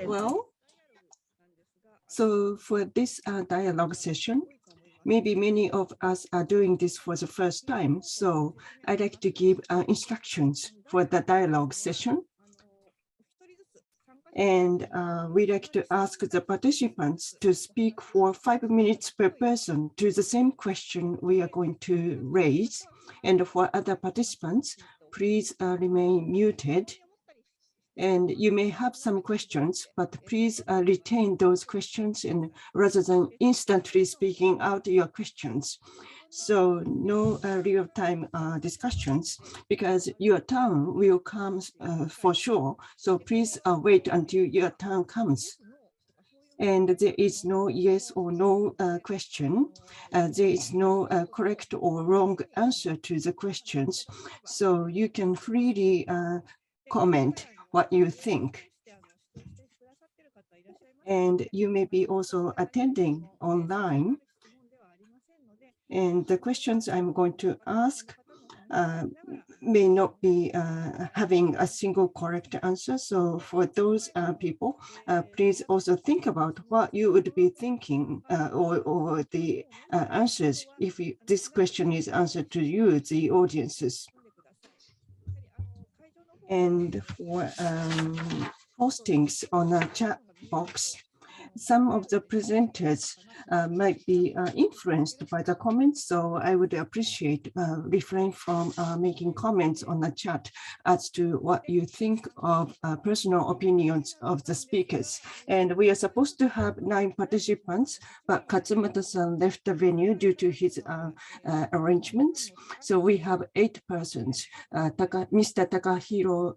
Well, so for this dialogue session, maybe many of us are doing this for the first time. So I'd like to give instructions for the dialogue session. And we'd like to ask the participants to speak for 5 minutes per person to the same question we are going to raise. And for other participants, please remain muted. And you may have some questions, but please retain those questions and rather than instantly speaking out your questions. So no real-time discussions because your turn will come for sure. So please wait until your turn comes. And there is no yes or no question. There is no correct or wrong answer to the questions. So you can freely comment what you think. And you may be also attending online. And the questions I'm going to ask may not be having a single correct answer. So for those people, please also think about what you would be thinking or the answers if this question is answered to you, the audiences. And for postings on a chat box, some of the presenters might be influenced by the comments, so I would appreciate refrain from making comments on the chat as to what you think of personal opinions of the speakers. And we are supposed to have 9 participants, but Kazumata-san left the venue due to his arrangements. So we have 8 persons, Mr. Takahiro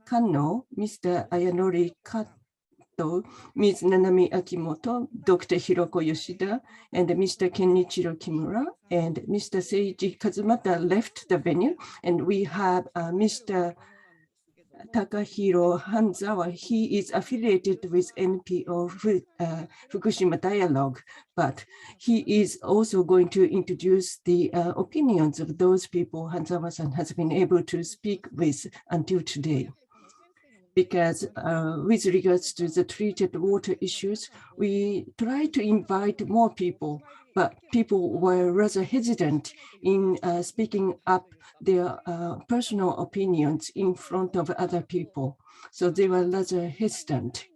Kanno, Mr. Ayanori Sato, Ms. Nanami Akimoto, Dr. Hiroko Yoshida, and Mr. Ken-ichiro Kimura, and Mr. Seiichi Kazumata left the venue, and we have Mr. Takahiro Hanzawa. He is affiliated with NPO Fukushima Dialogue, but he is also going to introduce the opinions of those people Hanzawa-san has been able to speak with until today. Because with regards to the treated water issues, we try to invite more people, but people were rather hesitant in speaking up their personal opinions in front of other people. So they were rather hesitant.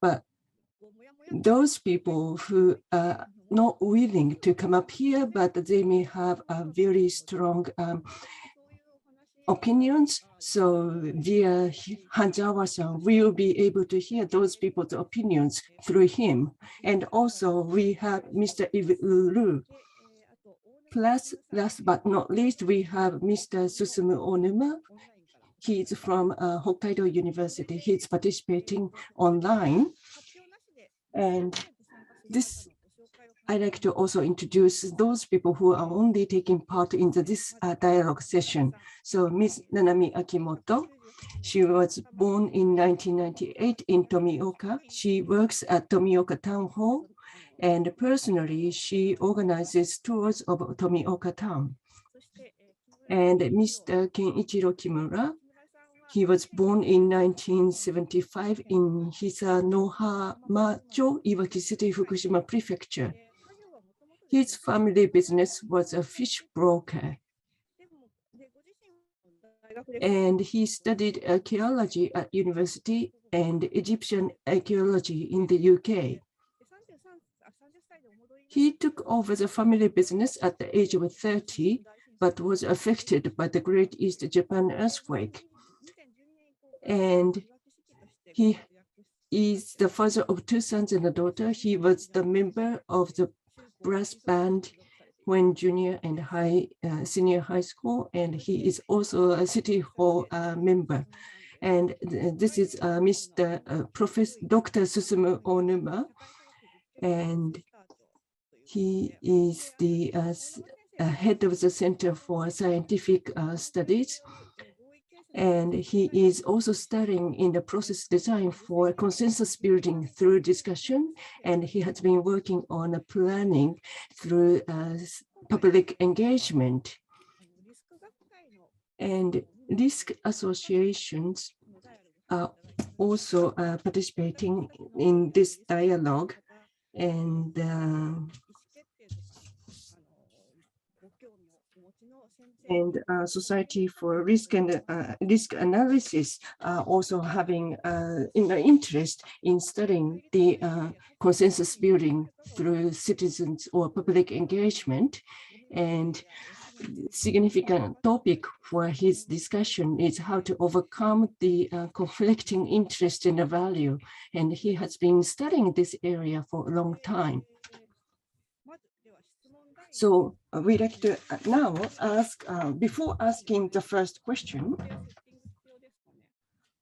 But those people who are not willing to come up here, but they may have a very strong opinions. So via Hanzawa-san, we will be able to hear those people's opinions through him. And also we have Mr. Yves. Plus, last but not least, we have Mr. Susumu Onuma. He's from Hokkaido University. He's participating online. And this, I'd like to also introduce those people who are only taking part in this dialogue session. So Ms. Nanami Akimoto, she was born in 1998 in Tomioka. She works at Tomioka Town Hall, and personally, she organizes tours of Tomioka Town. And Mr. Ken-ichiro Kimura, he was born in 1975 in Hisanohama-cho, Iwaki City, Fukushima Prefecture. His family business was a fish broker. And he studied archaeology at university and Egyptian archaeology in the UK. He took over the family business at the age of 30, but was affected by the Great East Japan earthquake. And he is the father of 2 sons and a daughter. He was the member of the brass band when junior and senior high school, and he is also a city hall member. And this is Professor Dr. Susumu Onuma, and he is the head of the Center for Scientific Studies. And he is also studying in the process design for consensus building through discussion. And he has been working on a planning through public engagement. And risk associations are also participating in this dialogue, and Society for Risk and Risk Analysis also having an interest in studying the consensus building through citizens or public engagement. And significant topic for his discussion is how to overcome the conflicting interest in the value. And he has been studying this area for a long time. So we'd like to now ask, before asking the first question,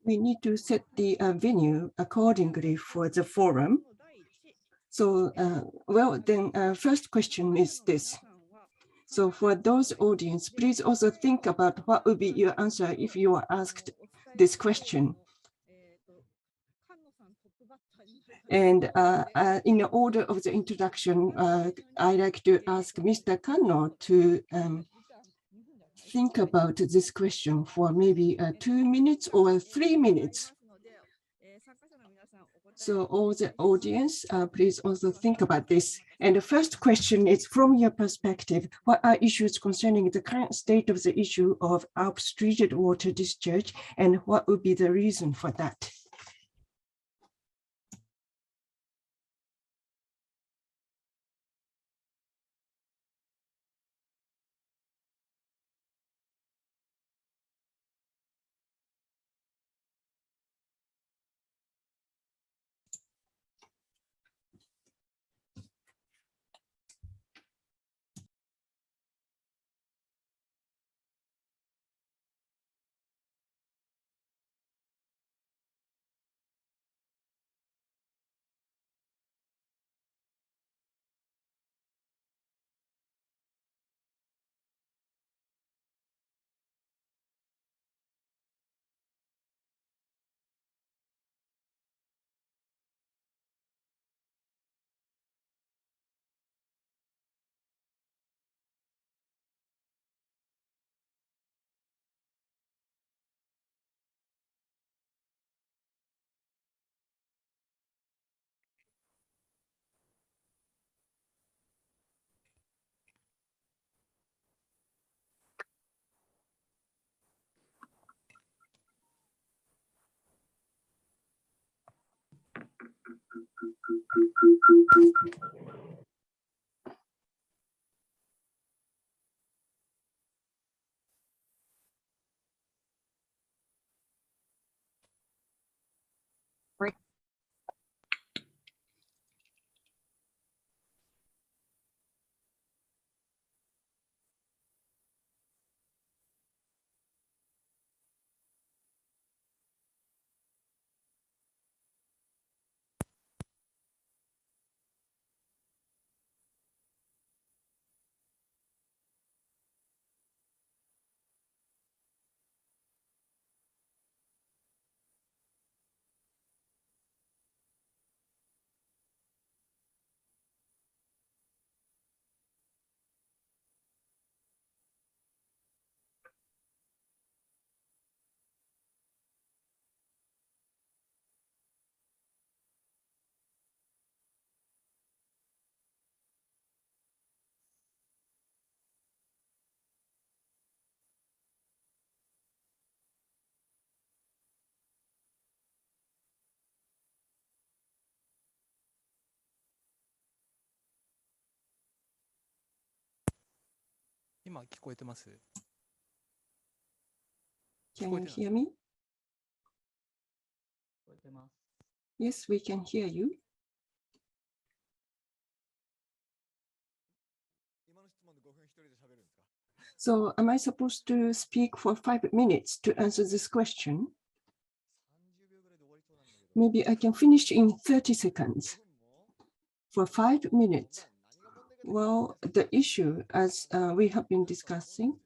we need to set the venue accordingly for the forum. So, well, then first question is this. So for those audience, please also think about what would be your answer if you are asked this question. And in the order of the introduction, I'd like to ask Mr. Kanno to think about this question for maybe 2 minutes or 3 minutes. So all the audience, please also think about this. And the first question is, from your perspective, what are issues concerning the current state of the issue of upstreated water discharge, and what would be the reason for that? Can you hear me? Yes, we can hear you. So am I supposed to speak for 5 minutes to answer this question? Maybe I can finish in 30 seconds. For 5 minutes. Well, the issue, as we have been discussing,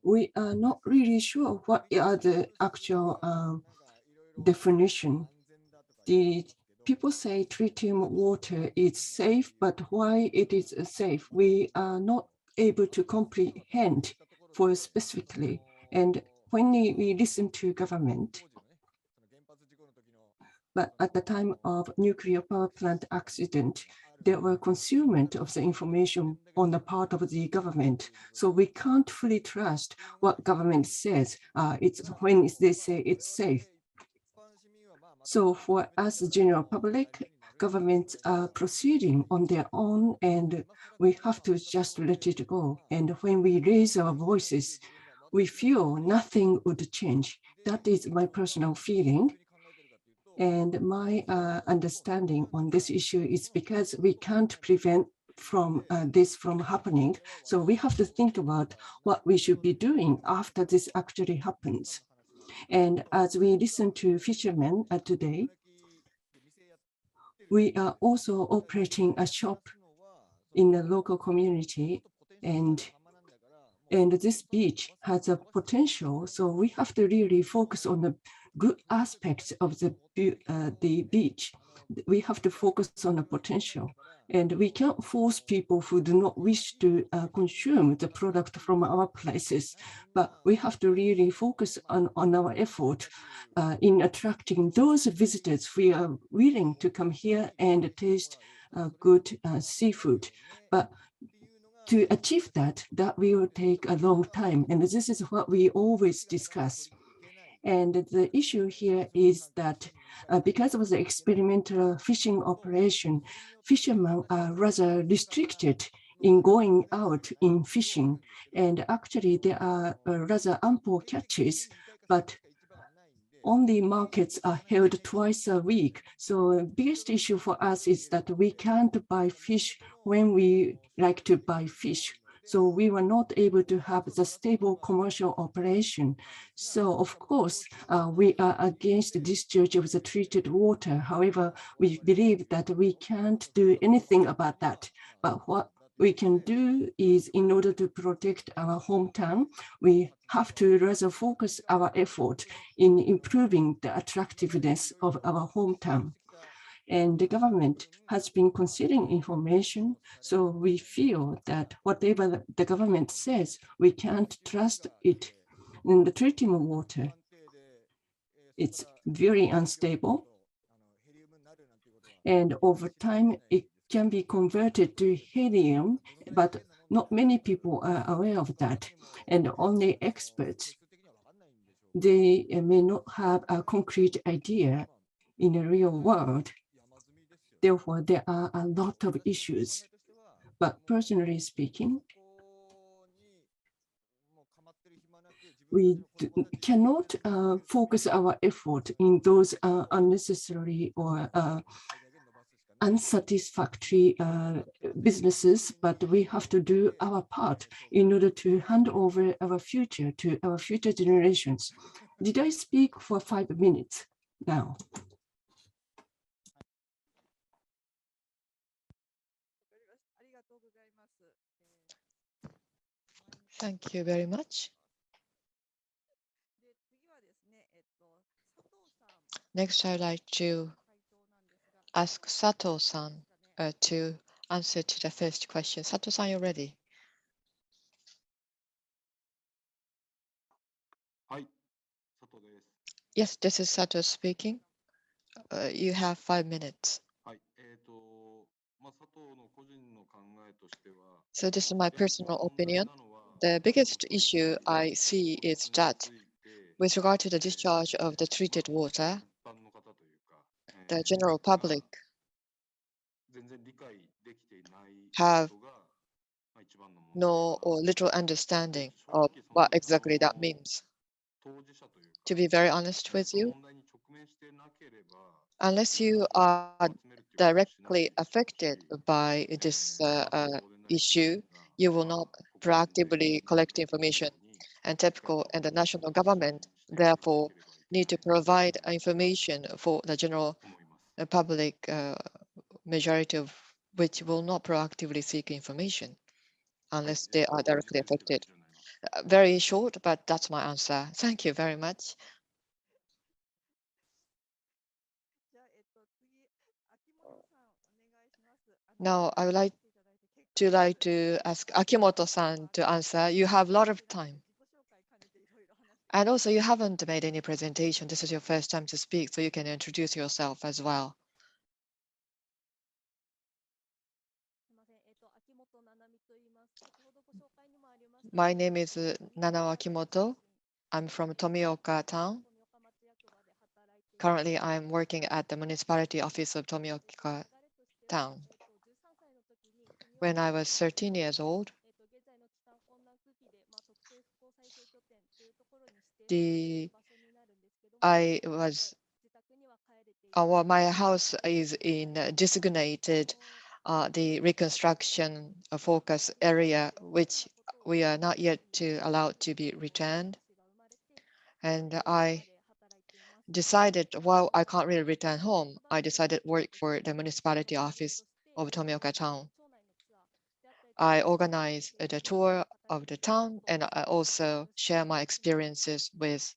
we are not really sure what are the actual definition. The people say treating water is safe, but why it is safe, we are not able to comprehend for specifically. And when we listen to government, but at the time of nuclear power plant accident, there were concealment of the information on the part of the government. So we can't fully trust what government says. It's when they say it's safe. So for us, the general public, governments are proceeding on their own, and we have to just let it go. And when we raise our voices, we feel nothing would change. That is my personal feeling. And my understanding on this issue is because we can't prevent this from happening. So we have to think about what we should be doing after this actually happens. And as we listen to fishermen today, we are also operating a shop in a local community, and this beach has a potential. So we have to really focus on the good aspects of the beach. We have to focus on the potential. And we can't force people who do not wish to consume the product from our places, but we have to really focus on our effort in attracting those visitors who are willing to come here and taste good seafood. But to achieve that, that will take a long time. And this is what we always discuss. And the issue here is that because of the experimental fishing operation, fishermen are rather restricted in going out in fishing. And actually, there are rather ample catches, but only markets are held twice a week. So the biggest issue for us is that we can't buy fish when we like to buy fish. So we were not able to have the stable commercial operation. So of course, we are against the discharge of the treated water. However, we believe that we can't do anything about that. But what we can do is, in order to protect our hometown, we have to rather focus our effort in improving the attractiveness of our hometown. And the government has been considering information, so we feel that whatever the government says, we can't trust it. In the treating of water, it's very unstable, and over time, it can be converted to helium, but not many people are aware of that, and only experts. They may not have a concrete idea in the real world. Therefore, there are a lot of issues. But personally speaking, we cannot focus our effort in those unnecessary or unsatisfactory businesses, but we have to do our part in order to hand over our future to our future generations. Did I speak for 5 minutes now? Thank you very much. Next, I'd like to ask Sato-san to answer to the first question. Sato-san, you're ready. Yes, this is Sato speaking. You have 5 minutes. So this is my personal opinion. The biggest issue I see is that with regard to the discharge of the treated water, the general public have no or little understanding of what exactly that means. To be very honest with you, unless you are directly affected by this issue, you will not proactively collect information. And TEPCO and the national government, therefore, need to provide information for the general public, majority of which will not proactively seek information unless they are directly affected. Very short, but that's my answer. Thank you very much. Now, I would like to ask Akimoto-san to answer. You have a lot of time. And also, you haven't made any presentation. This is your first time to speak, so you can introduce yourself as well. My name is Nanami Akimoto. I'm from Tomioka town. Currently, I'm working at the municipality office of Tomioka town. When I was 13 years old, I was well, my house is in designated the reconstruction focus area, which we are not yet allowed to be returned. And I decided, well, I can't really return home. I decided work for the municipality office of Tomioka town. I organize the tour of the town, and I also share my experiences with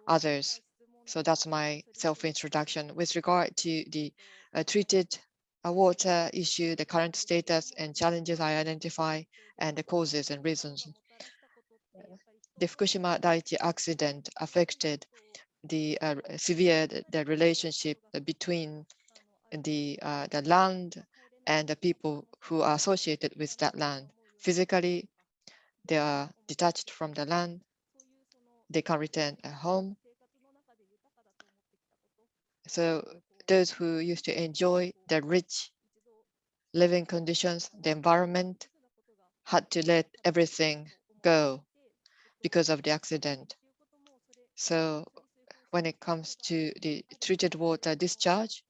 others. So that's my self-introduction. With regard to the treated water issue, the current status and challenges I identify, and the causes and reasons. The Fukushima Daiichi accident affected the the relationship between the land and the people who are associated with that land. Physically, they are detached from the land. They can return home. So those who used to enjoy the rich living conditions, the environment, had to let everything go because of the accident. So when it comes to the treated water discharge,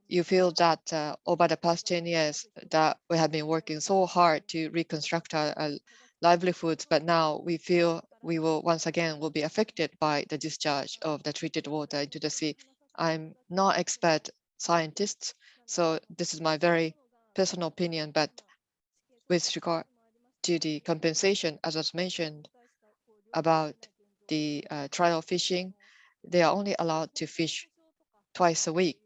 you feel that over the past 10 years that we have been working so hard to reconstruct our livelihoods, but now we feel we will once again will be affected by the discharge of the treated water into the sea. I'm not expert scientist, so this is my very personal opinion, but with regard to the compensation, as was mentioned about the trial fishing, they are only allowed to fish twice a week.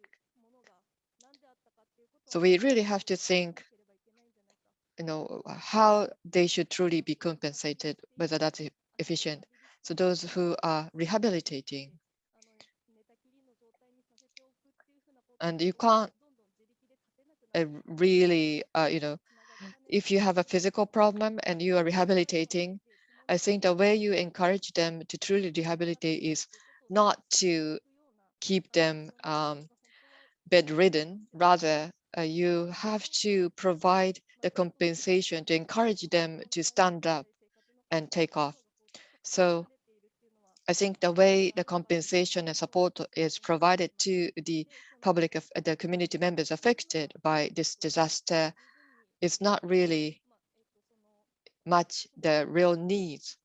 So we really have to think, how they should truly be compensated, whether that's efficient. So those who are rehabilitating, and you can't really, if you have a physical problem and you are rehabilitating, I think the way you encourage them to truly rehabilitate is not to keep them bedridden. Rather, you have to provide the compensation to encourage them to stand up and take off. So I think the way the compensation and support is provided to the public, the community members affected by this disaster is not really much the real needs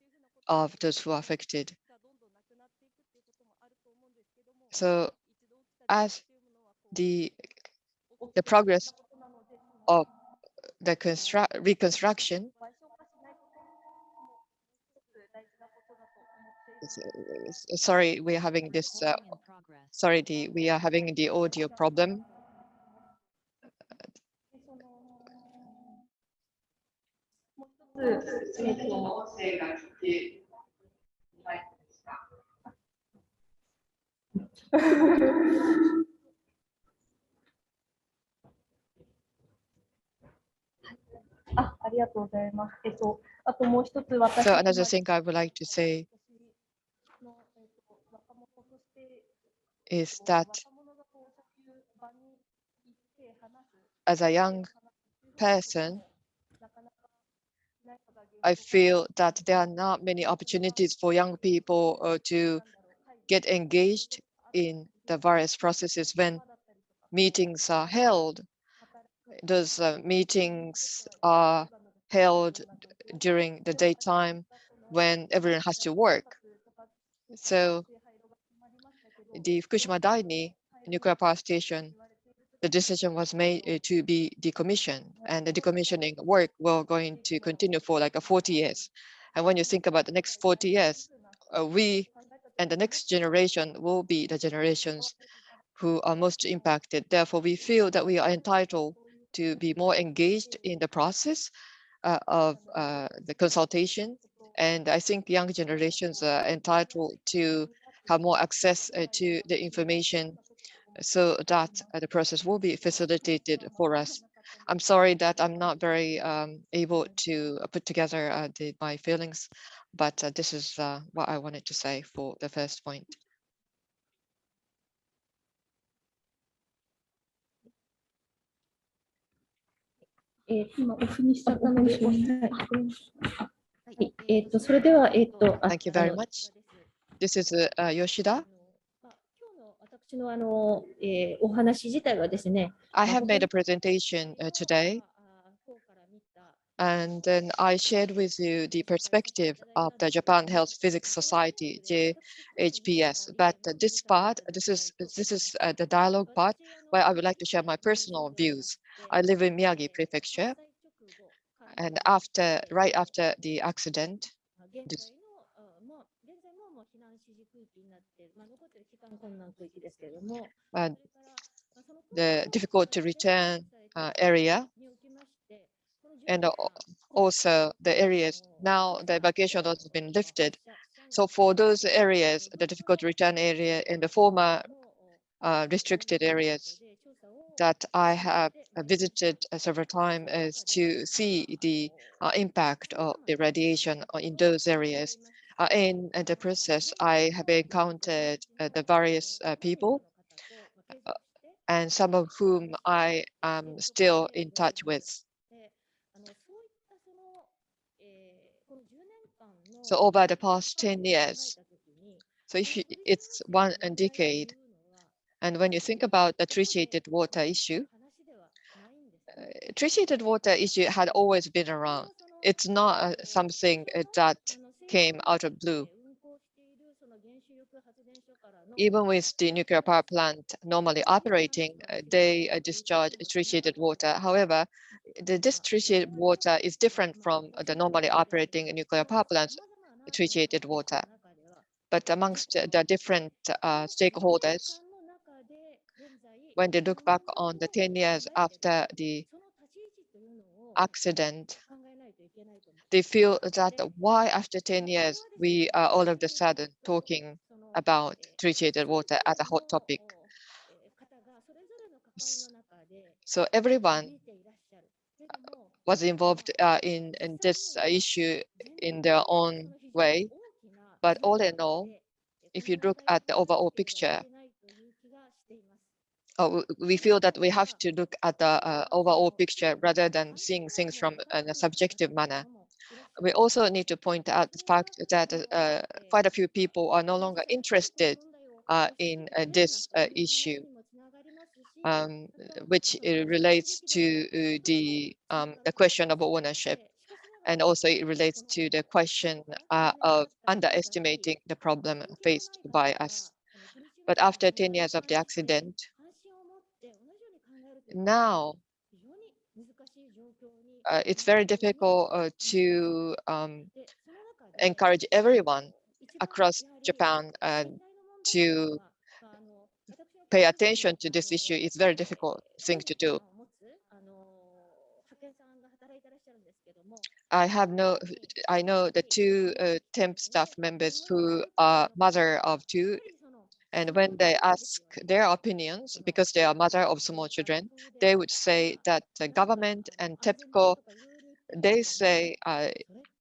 of those who are affected. So as the progress of the reconstruction, sorry, we are having this, sorry, we are having the audio problem. So another thing I would like to say is that as a young person, I feel that there are not many opportunities for young people to get engaged in the various processes when meetings are held. Those meetings are held during the daytime when everyone has to work. So the Fukushima Daiichi nuclear power station, the decision was made to be decommissioned, and the decommissioning work will going to continue for like 40 years. And when you think about the next 40 years, we and the next generation will be the generations who are most impacted. Therefore, we feel that we are entitled to be more engaged in the process of the consultation. And I think young generations are entitled to have more access to the information so that the process will be facilitated for us. I'm sorry that I'm not very able to put together my feelings, but this is what I wanted to say for the first point. 今オフにしちゃったので、はい。それでは、Thank you very much. This is Yoshida. 今日の私のお話自体はですね、I have made a presentation today, and then I shared with you the perspective of the Japan Health Physics Society, JHPS. But this part, this is the dialogue part where I would like to share my personal views. I live in Miyagi Prefecture, and right after the accident, this, 現在の現在も避難指示区域になって、残っている帰還困難区域ですけれども、 the difficult to return area, and also the areas now the evacuation has been lifted. So for those areas, the difficult return area and the former restricted areas that I have visited several times is to see the impact of the radiation in those areas. In the process, I have encountered the various people, and some of whom I am still in touch with. So over the past 10 years, so it's one decade, and when you think about the treated water issue had always been around. It's not something that came out of blue. Even with the nuclear power plant normally operating, they discharge treated water. However, this treated water is different from the normally operating nuclear power plants treated water. But amongst the different stakeholders, when they look back on the 10 years after the accident, they feel that why after 10 years we are all of a sudden talking about treated water as a hot topic. So everyone was involved in this issue in their own way. But all in all, if you look at the overall picture, we feel that we have to look at the overall picture rather than seeing things from a subjective manner. We also need to point out the fact that quite a few people are no longer interested in this issue, which relates to the question of ownership, and also it relates to the question of underestimating the problem faced by us. But after 10 years of the accident, now it's very difficult to encourage everyone across Japan to pay attention to this issue. It's a very difficult thing to do. I know the two temp staff members who are mother of two, and when they ask their opinions, because they are mother of small children, they would say that the government and TEPCO, they say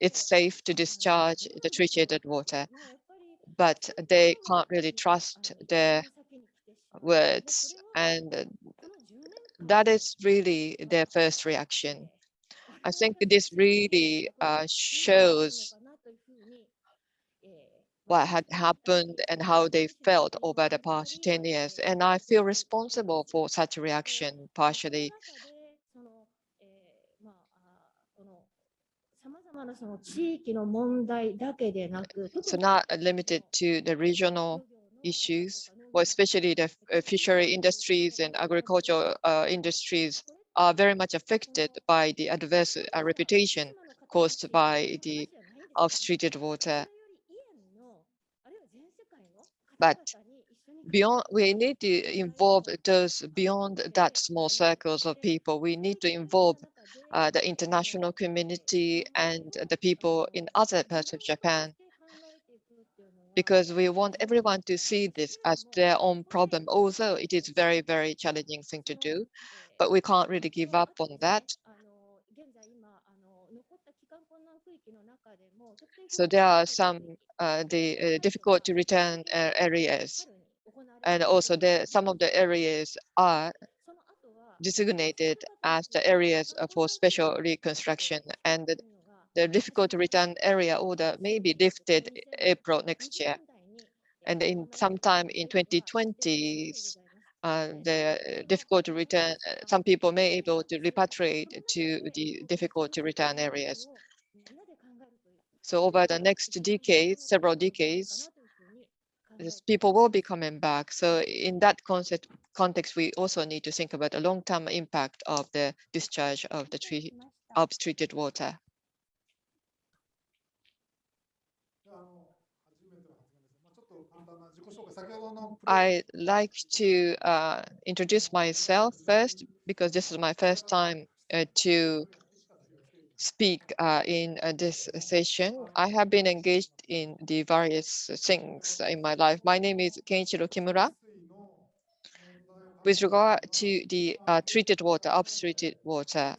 it's safe to discharge the treated water, but they can't really trust their words, and that is really their first reaction. I think this really shows what had happened and how they felt over the past 10 years. And I feel responsible for such a reaction partially. So not limited to the regional issues, or especially the fishery industries and agricultural industries are very much affected by the adverse reputation caused by the treated water. But beyond, we need to involve those beyond that small circles of people. We need to involve the international community and the people in other parts of Japan, because we want everyone to see this as their own problem, although it is very, very challenging thing to do, but we can't really give up on that. So there are some difficult to return areas, and also some of the areas are designated as the areas for special reconstruction, and the difficult to return area order may be lifted April next year. And in sometime in 2020s, the difficult to return, some people may able to repatriate to the difficult to return areas. So over the next decades, several decades, people will be coming back. So in that context, we also need to think about the long-term impact of the discharge of the treated water. I like to introduce myself first, because this is my first time to speak in this session. I have been engaged in the various things in my life. My name is Ken-ichiro Kimura. With regard to the treated water, treated water,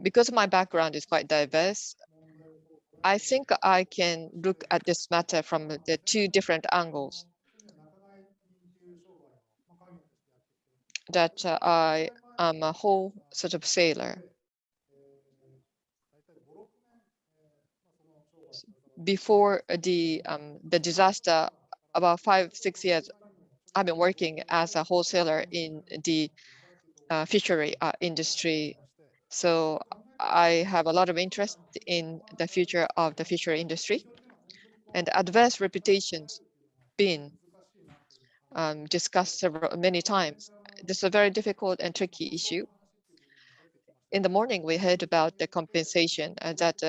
because my background is quite diverse, I think I can look at this matter from the two different angles. That I am a whole sort of sailor. Before the disaster, about 5-6 years, I've been working as a wholesaler in the fishery industry. So I have a lot of interest in the future of the fishery industry, and adverse reputations been discussed many times. This is a very difficult and tricky issue. In the morning, we heard about the compensation and that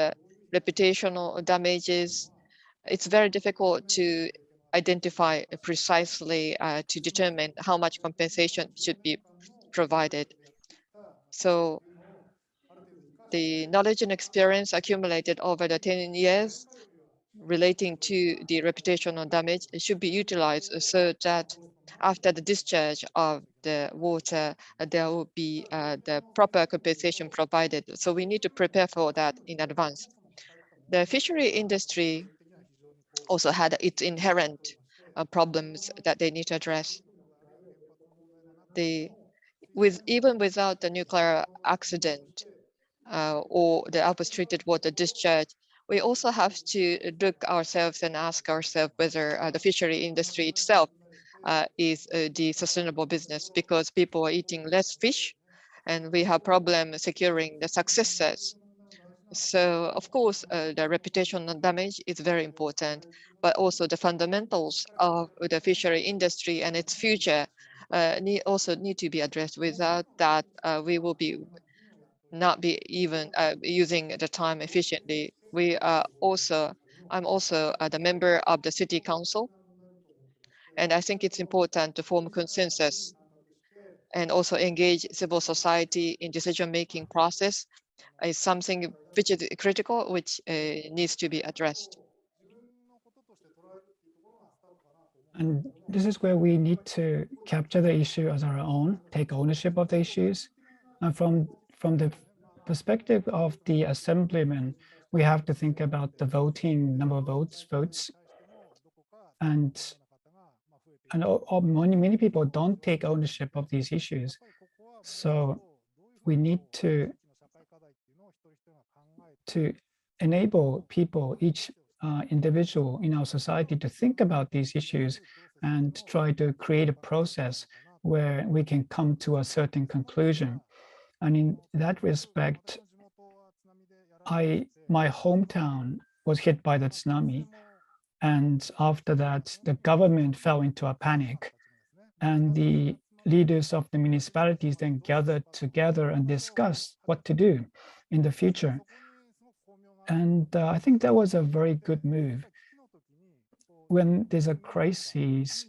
reputational damages. It's very difficult to identify precisely to determine how much compensation should be provided. So the knowledge and experience accumulated over the 10 years relating to the reputational damage should be utilized so that after the discharge of the water, there will be the proper compensation provided. So we need to prepare for that in advance. The fishery industry also had its inherent problems that they need to address. Even without the nuclear accident or the output treated water discharge, we also have to look ourselves and ask ourselves whether the fishery industry itself is the sustainable business, because people are eating less fish and we have problem securing the successors. So of course, the reputational damage is very important, but also the fundamentals of the fishery industry and its future also need to be addressed. Without that, we will be not be even using the time efficiently. I'm also the member of the city council, and I think it's important to form consensus and also engage civil society in decision-making process is something which is critical, which needs to be addressed. And this is where we need to capture the issue as our own, take ownership of the issues. And from the perspective of the assemblyman, we have to think about the voting number of votes, and many people don't take ownership of these issues. So we need to enable people, each individual in our society, to think about these issues and try to create a process where we can come to a certain conclusion. And in that respect, my hometown was hit by the tsunami. And after that, the government fell into a panic. And the leaders of the municipalities then gathered together and discussed what to do in the future. And I think that was a very good move. When there's a crisis,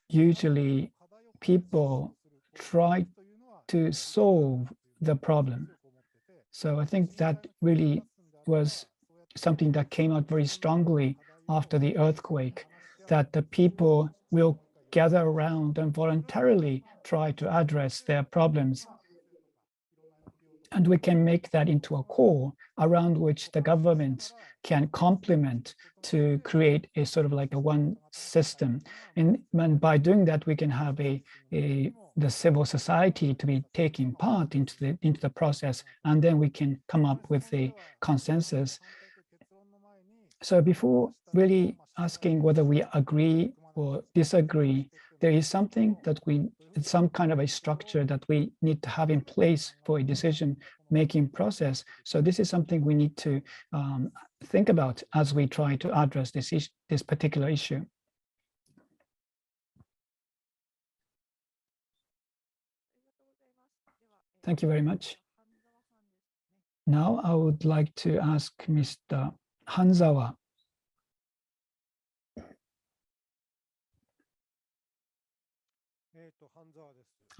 usually people try to solve the problem. So I think that really was something that came out very strongly after the earthquake, that the people will gather around and voluntarily try to address their problems. And we can make that into a core around which the government can complement to create a sort of like a one system. And by doing that, we can have the civil society to be taking part into the process, and then we can come up with a consensus. So before really asking whether we agree or disagree, there is something that some kind of a structure that we need to have in place for a decision-making process. So this is something we need to think about as we try to address this particular issue. Thank you very much. Now I would like to ask Mr. Hanzawa.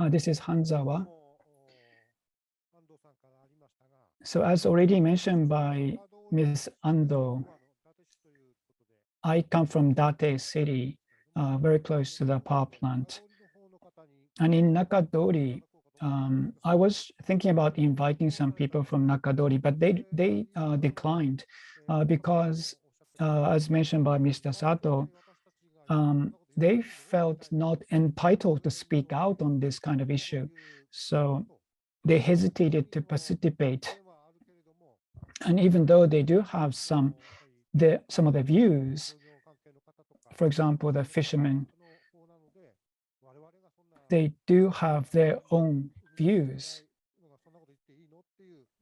This is Hanzawa. So as already mentioned by Ms. Ando, I come from Date City, very close to the power plant. And in Nakadori, I was thinking about inviting some people from Nakadori, but they declined because, as mentioned by Mr. Sato, they felt not entitled to speak out on this kind of issue. So they hesitated to participate. And even though they do have some of the views, for example, the fishermen, they do have their own views.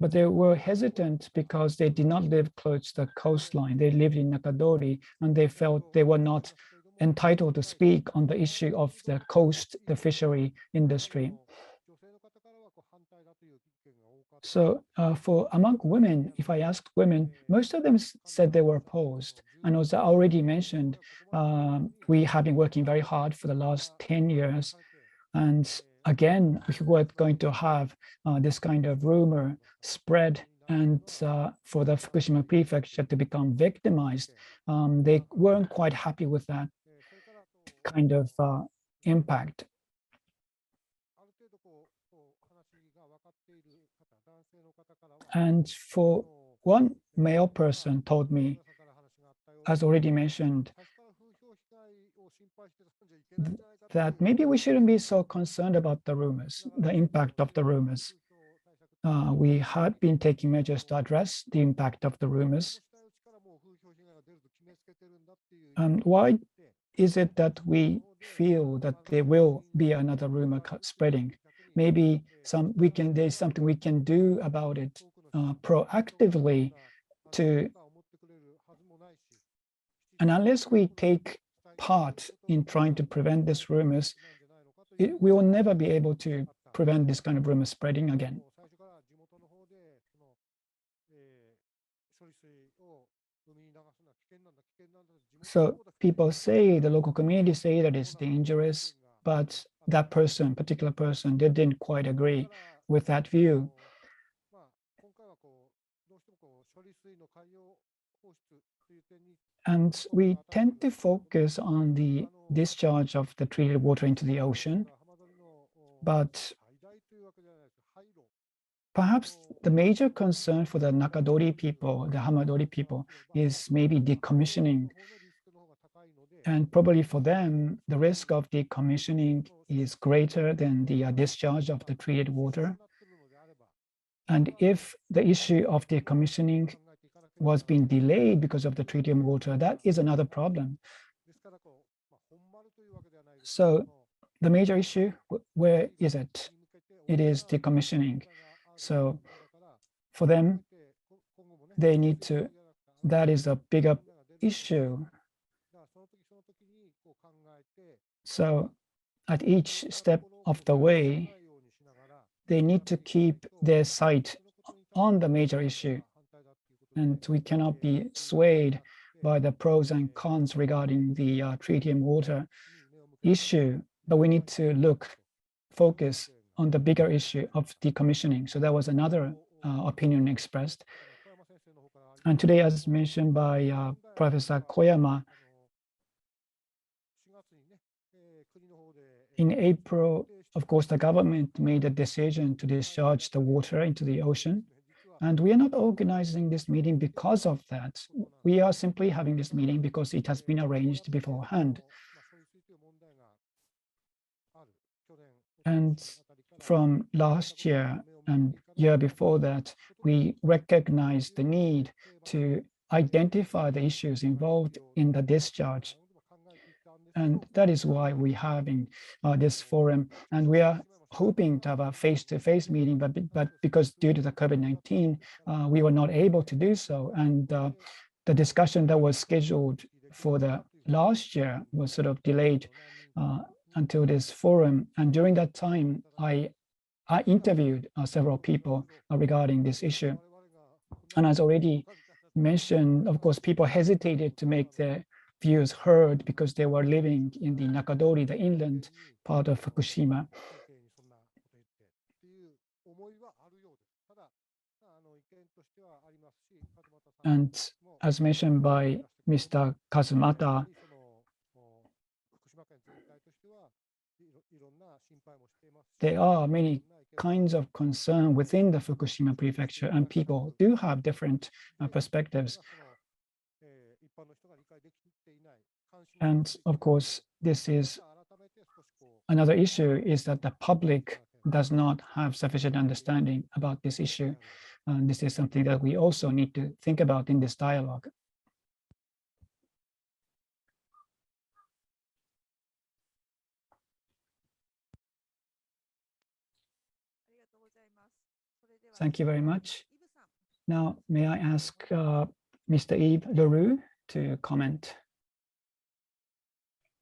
But they were hesitant because they did not live close to the coastline. They lived in Nakadori, and they felt they were not entitled to speak on the issue of the coast, the fishery industry. So for among women, if I asked women, most of them said they were opposed. And as I already mentioned, we have been working very hard for the last 10 years. And again, we were going to have this kind of rumor spread, and for the Fukushima prefecture to become victimized. They weren't quite happy with that kind of impact. And for one male person told me, as already mentioned, that maybe we shouldn't be so concerned about the rumors, the impact of the rumors. We had been taking measures to address the impact of the rumors. And why is it that we feel that there will be another rumor spreading? Maybe there's something we can do about it proactively and unless we take part in trying to prevent these rumors, we will never be able to prevent this kind of rumor spreading again. So people say, the local community say that it's dangerous, but that particular person, they didn't quite agree with that view. And we tend to focus on the discharge of the treated water into the ocean, but perhaps the major concern for the Nakadori people, the Hamadori people, is maybe decommissioning. And probably for them, the risk of decommissioning is greater than the discharge of the treated water. And if the issue of decommissioning was being delayed because of the tritium water, that is another problem. So the major issue, where is it? It is decommissioning. So for them, that is a bigger issue. So at each step of the way, they need to keep their sight on the major issue. And we cannot be swayed by the pros and cons regarding the tritium water issue, but we need to focus on the bigger issue of decommissioning. So that was another opinion expressed. And today, as mentioned by Professor Koyama, in April, of course, the government made a decision to discharge the water into the ocean. And we are not organizing this meeting because of that. We are simply having this meeting because it has been arranged beforehand. And from last year and year before that, we recognized the need to identify the issues involved in the discharge. And that is why we're having this forum. And we are hoping to have a face-to-face meeting, but because due to the COVID-19, we were not able to do so. And the discussion that was scheduled for the last year was sort of delayed until this forum. And during that time, I interviewed several people regarding this issue. And as already mentioned, of course, people hesitated to make their views heard because they were living in the Nakadori, the inland part of Fukushima. And as mentioned by Mr. Kazumata, there are many kinds of concern within the Fukushima prefecture, and people do have different perspectives. And of course, this is another issue, is that the public does not have sufficient understanding about this issue. And this is something that we also need to think about in this dialogue. Thank you very much. Now, may I ask Mr. Yves Lheureux to comment?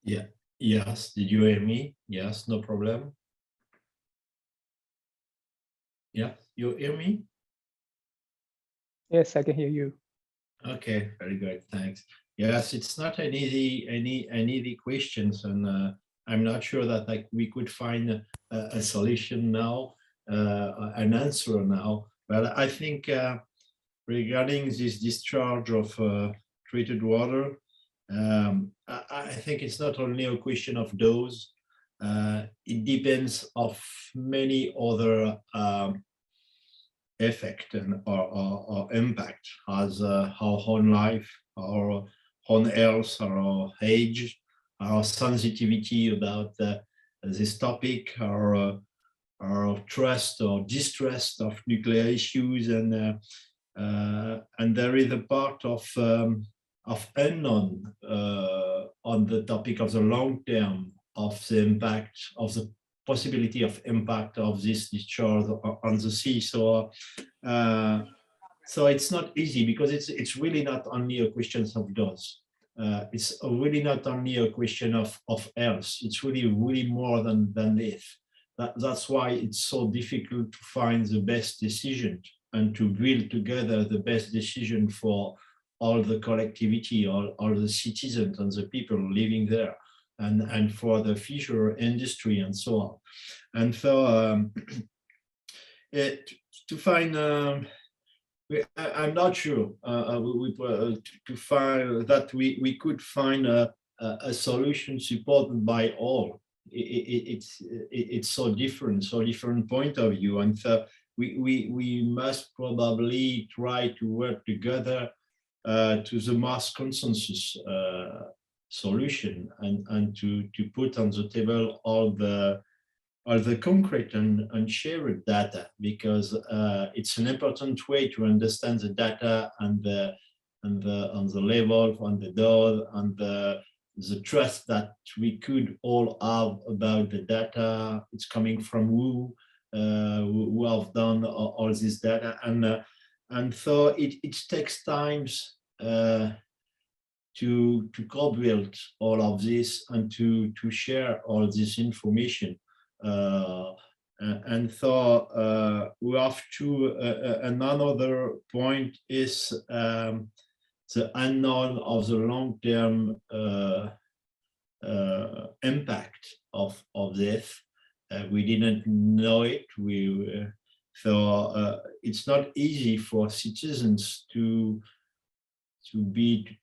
Yeah. Yes. Did you hear me? Yes, no problem. Yeah, you hear me? Yes, I can hear you. Okay, very good. Thanks. Yes, it's not an easy questions, and I'm not sure that we could find a solution now, an answer now. But I think regarding this discharge of treated water, I think it's not only a question of dose. It depends of many other effect and or impact, as our own life, our own health, our age, our sensitivity about this topic, our trust or distrust of nuclear issues, and there is a part of unknown on the topic of the long term of the impact of the possibility of impact of this discharge on the sea. So so it's not easy, because it's really not only a question of dose. It's really not only a question of health. It's really more than this. That's why it's so difficult to find the best decision and to build together the best decision for all the collectivity, all the citizens and the people living there, and for the fisher industry and so on. And so to find, I'm not sure to find that we could find a solution supported by all. It's so different point of view, and so we must probably try to work together to the mass consensus solution, and to put on the table all the concrete and shared data, because it's an important way to understand the data and the level, on the dose, and the trust that we could all have about the data. It's coming from who have done all this data, and so it takes times to co-build all of this and to share all this information. And so we have to, another point is the unknown of the long-term impact of this. we didn't know it. So it's not easy for citizens to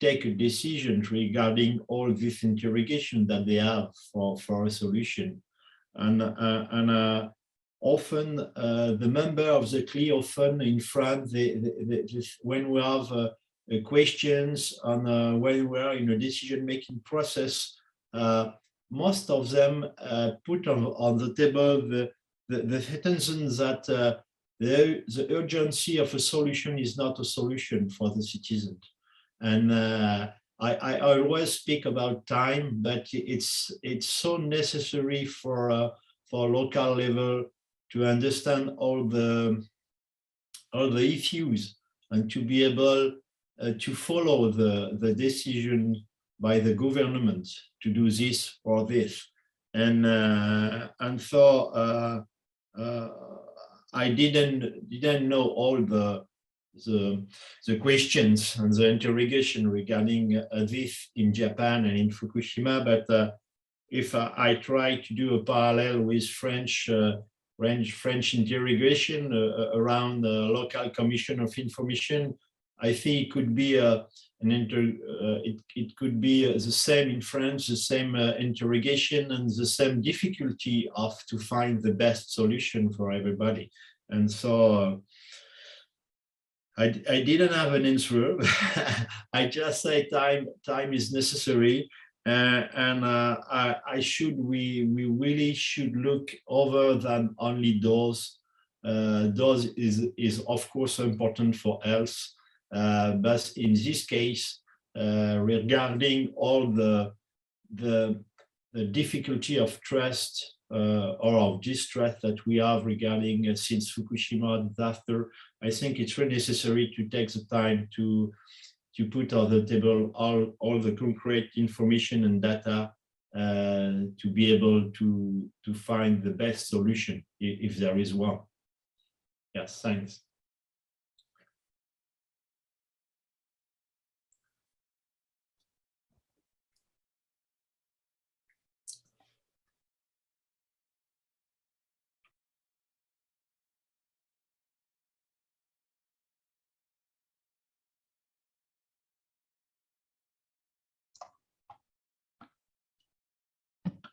take a decision regarding all this interrogation that they have for a solution. And often the member of the CLI, often in France, when we have questions and when we are in a decision-making process, most of them put on the table the sentence that the urgency of a solution is not a solution for the citizen. And I always speak about time, but it's so necessary for local level to understand all the issues and to be able to follow the decision by the government to do this or this. And so I didn't know all the questions and the interrogation regarding this in Japan and in Fukushima, but if I try to do a parallel with French interrogation around the local commission of information, I think it could be it could be the same in France, the same interrogation and the same difficulty to find the best solution for everybody. And so I didn't have an answer. I just say time is necessary, and we really should look over than only those. Those is of course important for health, but in this case, regarding all the difficulty of trust or of distrust that we have regarding since Fukushima disaster, I think it's really necessary to take the time to put on the table all the concrete information and data to be able to find the best solution if there is one. Yes, thanks.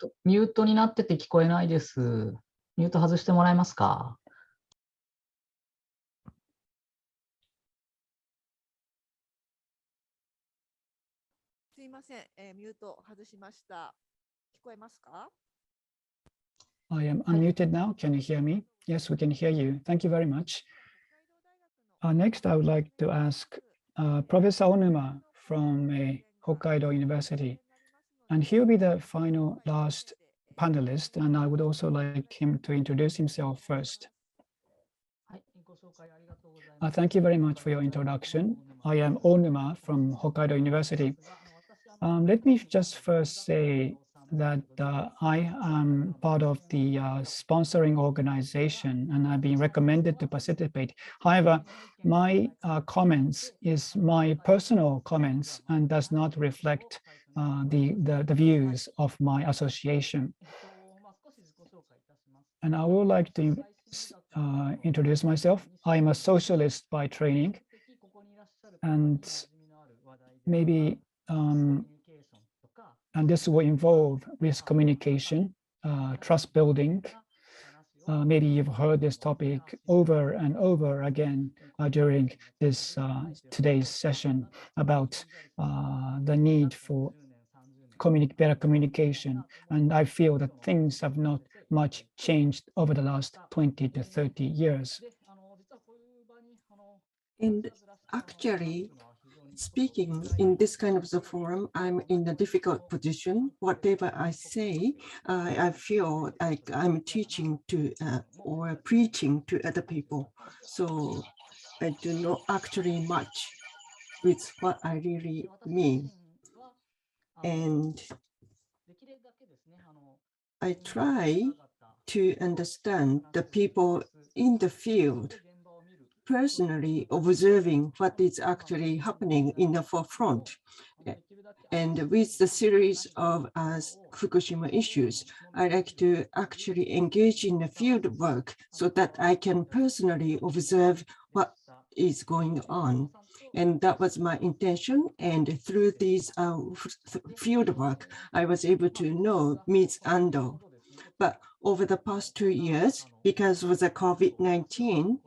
「ミュートになってて聞こえないです。ミュート外してもらえますか？」すいません、ミュート外しました。聞こえますか？ I am unmuted now. Can you hear me? Yes, we can hear you. Thank you very much. Next, I would like to ask Professor Onuma from Hokkaido University. And he'll be the final last panelist, and I would also like him to introduce himself first. Thank you very much for your introduction. I am Onuma from Hokkaido University. Let me just first say that I am part of the sponsoring organization, and I've been recommended to participate. However, my comments is my personal comments and does not reflect the views of my association. And I would like to introduce myself. I am a socialist by training, and maybe and this will involve risk communication, trust building. Maybe you've heard this topic over and over again during this today's session about the need for better communication. And I feel that things have not much changed over the last 20 to 30 years. And actually, speaking in this kind of the forum, I'm in a difficult position. Whatever I say, I feel like I'm teaching to or preaching to other people. So I do not actually match with what I really mean. And I try to understand the people in the field, personally observing what is actually happening in the forefront. And with the series of Fukushima issues, I like to actually engage in the field work so that I can personally observe what is going on. And that was my intention. And through these field work, I was able to know Ms. Ando. But over the past 2 years, because of the COVID-19,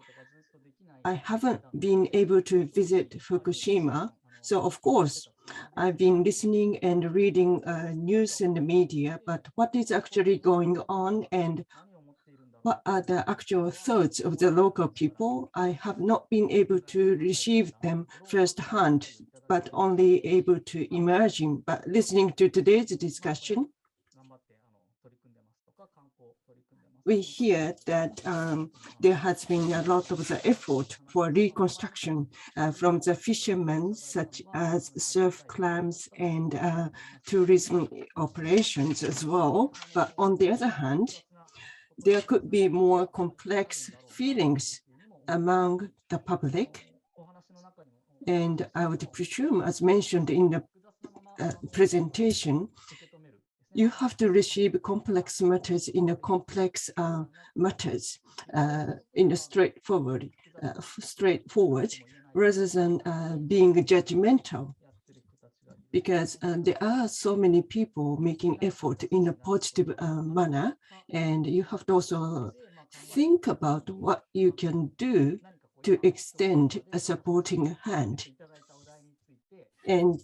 I haven't been able to visit Fukushima. So of course, I've been listening and reading news in the media, but what is actually going on and what are the actual thoughts of the local people? I have not been able to receive them firsthand, but only able to imagine. But listening to today's discussion, we hear that there has been a lot of the effort for reconstruction from the fishermen, such as surf clams and tourism operations as well. But on the other hand, there could be more complex feelings among the public. And I would presume, as mentioned in the presentation, you have to receive complex matters in a complex matters in a straightforward, rather than being judgmental. Because there are so many people making effort in a positive manner, and you have to also think about what you can do to extend a supporting hand. And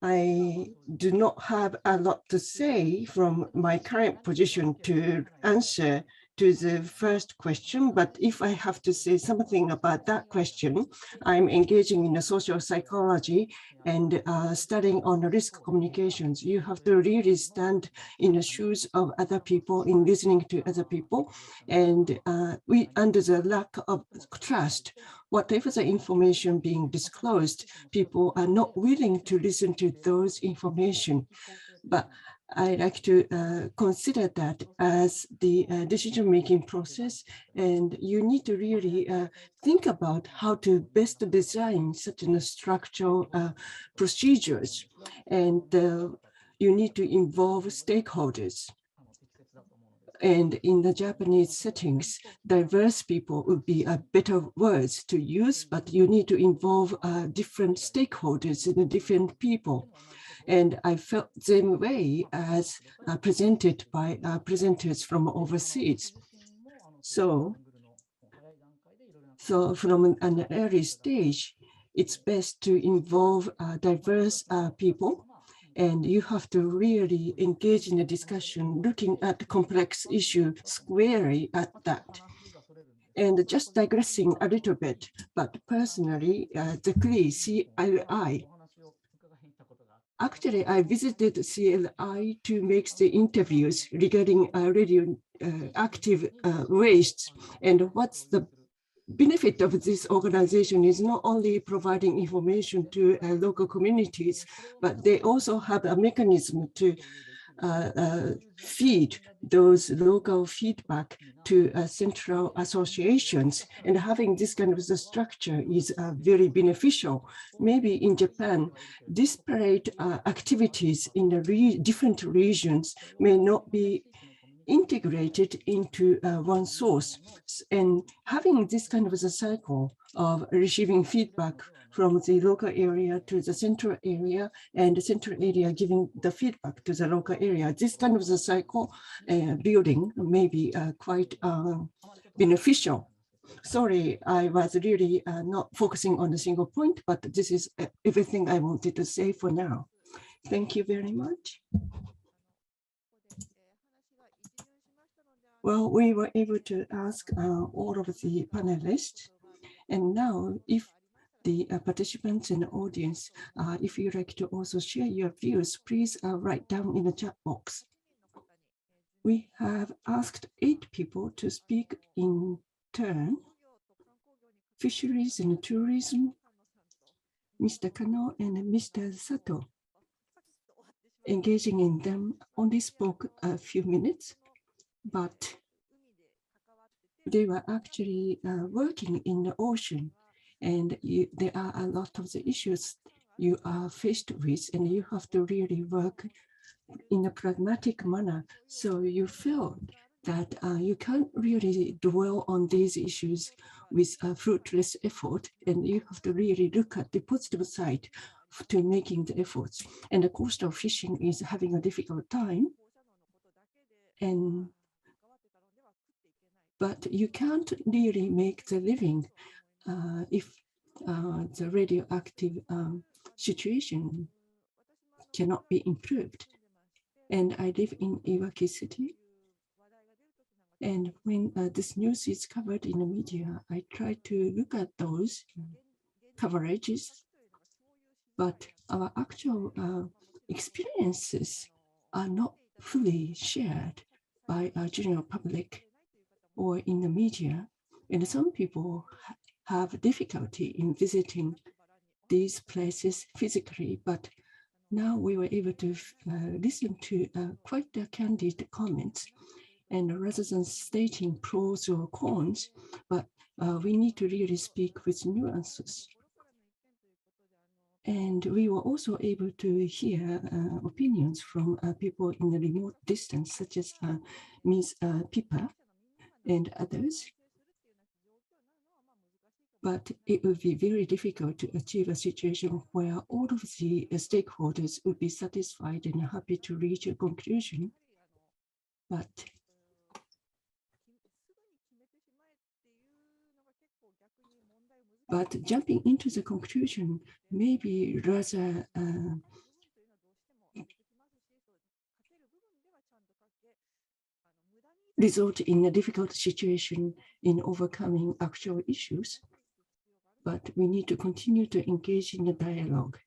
I do not have a lot to say from my current position to answer to the first question, but if I have to say something about that question, I'm engaging in a social psychology and studying on risk communications. You have to really stand in the shoes of other people in listening to other people. And under the lack of trust, whatever the information being disclosed, people are not willing to listen to those information. But I like to consider that as the decision-making process, and you need to really think about how to best design such a structural procedures, and you need to involve stakeholders. And in the Japanese settings, diverse people would be a better words to use, but you need to involve different stakeholders and different people. And I felt the same way as presented by presenters from overseas. So from an early stage, it's best to involve diverse people, and you have to really engage in a discussion, looking at the complex issue squarely at that. And just digressing a little bit, but personally, the CLI. Actually, I visited CLI to make the interviews regarding radioactive wastes. And what's the benefit of this organization is not only providing information to local communities, but they also have a mechanism to feed those local feedback to central associations. And having this kind of the structure is very beneficial. Maybe in Japan, disparate activities in the different regions may not be integrated into one source. And having this kind of a cycle of receiving feedback from the local area to the central area, and the central area giving the feedback to the local area, this kind of the cycle building may be quite beneficial. Sorry, I was really not focusing on a single point, but this is everything I wanted to say for now. Thank you very much. Well, we were able to ask all of the panelists. And now, if the participants in the audience, if you'd like to also share your views, please write down in the chat box. We have asked 8 people to speak in turn. Fisheries and tourism, Mr. Kanno and Mr. Sato. Engaging in them only spoke a few minutes, but they were actually working in the ocean, and there are a lot of the issues you are faced with, and you have to really work in a pragmatic manner. So you feel that you can't really dwell on these issues with a fruitless effort, and you have to really look at the positive side to making the efforts. And the coastal fishing is having a difficult time, but you can't really make the living if the radioactive situation cannot be improved. And I live in Iwaki City. And when this news is covered in the media, I try to look at those coverages, but our actual experiences are not fully shared by our general public or in the media. And some people have difficulty in visiting these places physically, but now we were able to listen to quite candid comments. And rather than stating pros or cons, but we need to really speak with nuances. And we were also able to hear opinions from people in a remote distance, such as Ms. Pippa and others. But it would be very difficult to achieve a situation where all of the stakeholders would be satisfied and happy to reach a conclusion. But jumping into the conclusion may be rather result in a difficult situation in overcoming actual issues. But we need to continue to engage in the dialogue.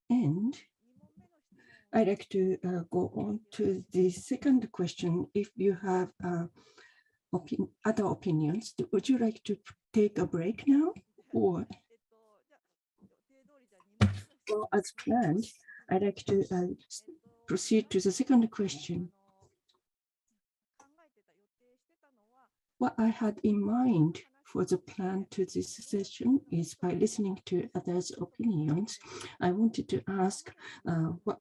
And I'd like to go on to the second question. If you have other opinions, would you like to take a break now? Or well, as planned, I'd like to proceed to the second question. What I had in mind for the plan to this session is by listening to others' opinions. I wanted to ask, what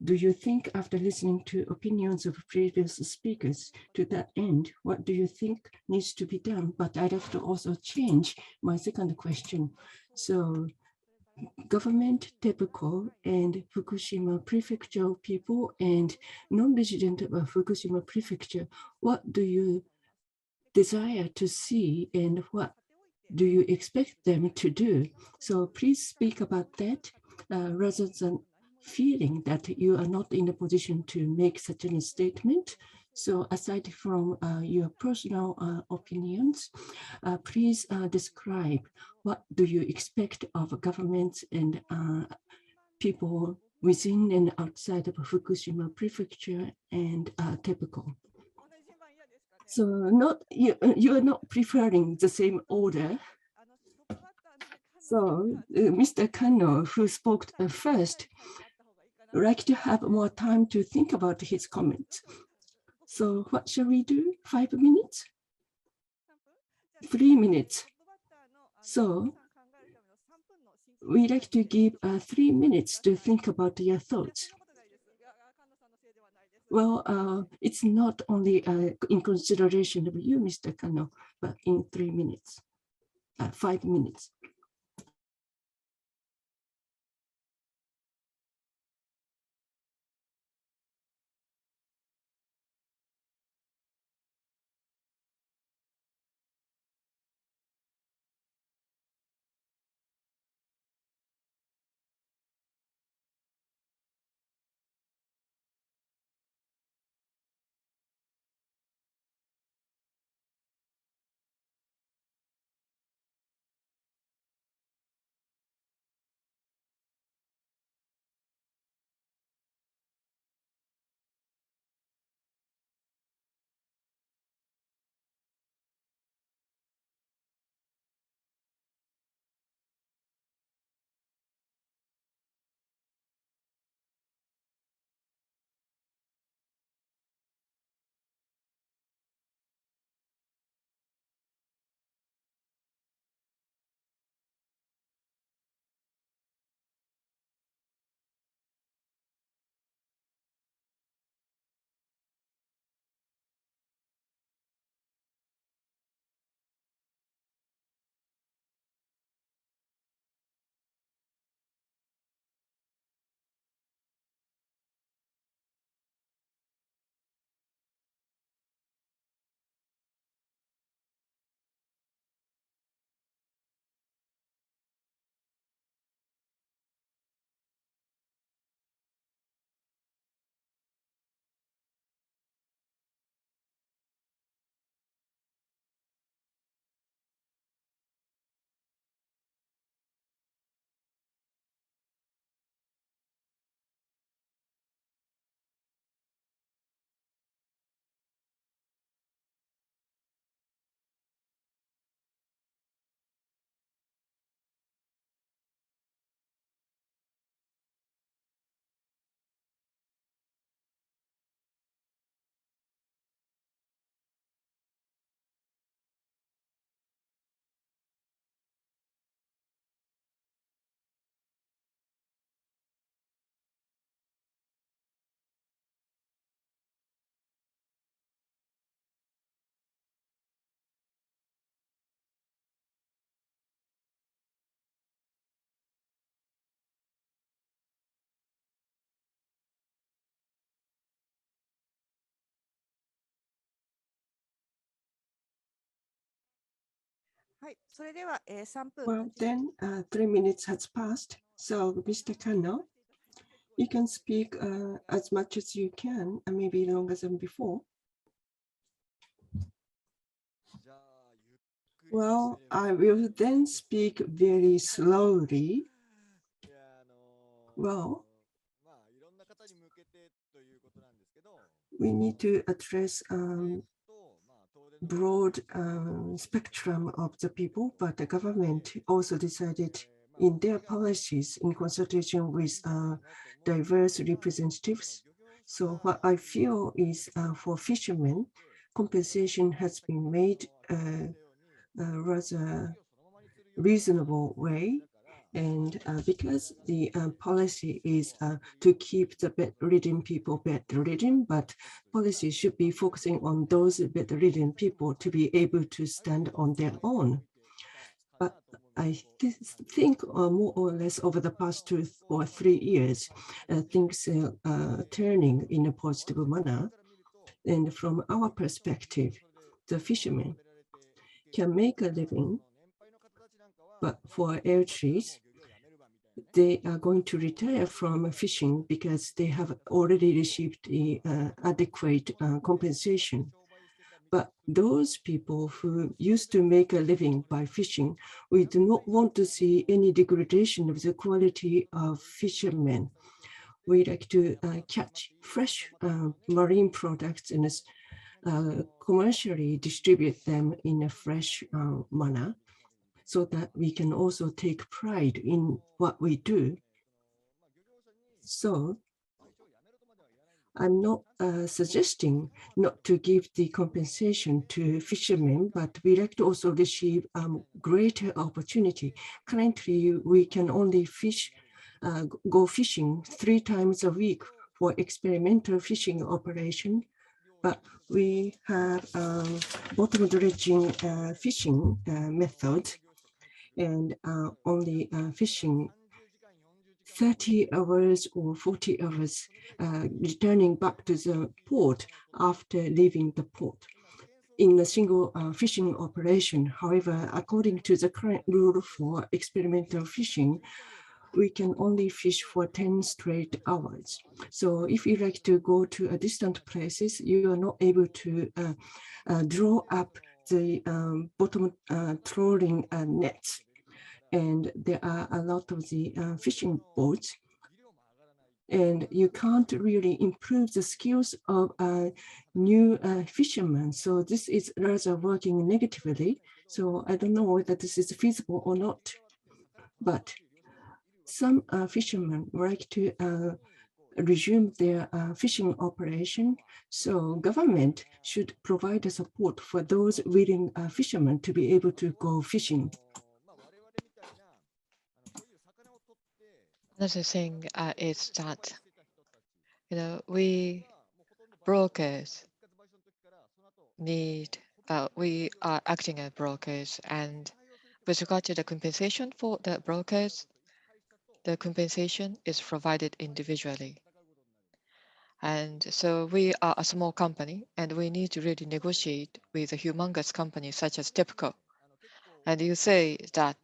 do you think after listening to opinions of previous speakers? To that end, what do you think needs to be done? But I'd like to also change my second question. So government, TEPCO, and Fukushima Prefecture people and non-resident of Fukushima Prefecture, what do you desire to see and what do you expect them to do? So please speak about that rather than feeling that you are not in a position to make such a statement. So aside from your personal opinions, please describe what do you expect of governments and people within and outside of Fukushima Prefecture and TEPCO. So you are not preferring the same order. So Mr. Kanno, who spoke first, would like to have more time to think about his comments. So what shall we do? 5 minutes? 3 minutes. So we'd like to give 3 minutes to think about your thoughts. Well, it's not only in consideration of you, Mr. Kanno, but in 3 minutes, 5 minutes. Well, then 3 minutes has passed. So, Mr. Kanno, you can speak as much as you can, and maybe longer than before. Well, I will then speak very slowly. Well, we need to address broad spectrum of the people, but the government also decided in their policies in consultation with diverse representatives. So what I feel is for fishermen, compensation has been made a rather reasonable way. And because the policy is to keep the bedridden people bedridden, but policy should be focusing on those bedridden people to be able to stand on their own. But I think more or less over the past 2 or 3 years, things are turning in a positive manner. And from our perspective, the fishermen can make a living, but for elderlies, they are going to retire from fishing because they have already received the adequate compensation. But those people who used to make a living by fishing, we do not want to see any degradation of the quality of fishermen. We like to catch fresh marine products and commercially distribute them in a fresh manner, so that we can also take pride in what we do. So I'm not suggesting not to give the compensation to fishermen, but we like to also receive greater opportunity. Currently, we can only go fishing 3 times a week for experimental fishing operation, but we have bottom dredging fishing method, and only fishing 30 hours or 40 hours returning back to the port after leaving the port in a single fishing operation. However, according to the current rule for experimental fishing, we can only fish for 10 straight hours. So if you like to go to a distant places, you are not able to draw up the bottom trolling nets. And there are a lot of the fishing boats, and you can't really improve the skills of new fishermen. So this is rather working negatively. So I don't know whether this is feasible or not, but some fishermen like to resume their fishing operation. So government should provide a support for those willing fishermen to be able to go fishing. Another thing is that, we brokers need, we are acting as brokers, and with regard to the compensation for the brokers, the compensation is provided individually. And so we are a small company, and we need to really negotiate with a humongous company such as TEPCO. And you say that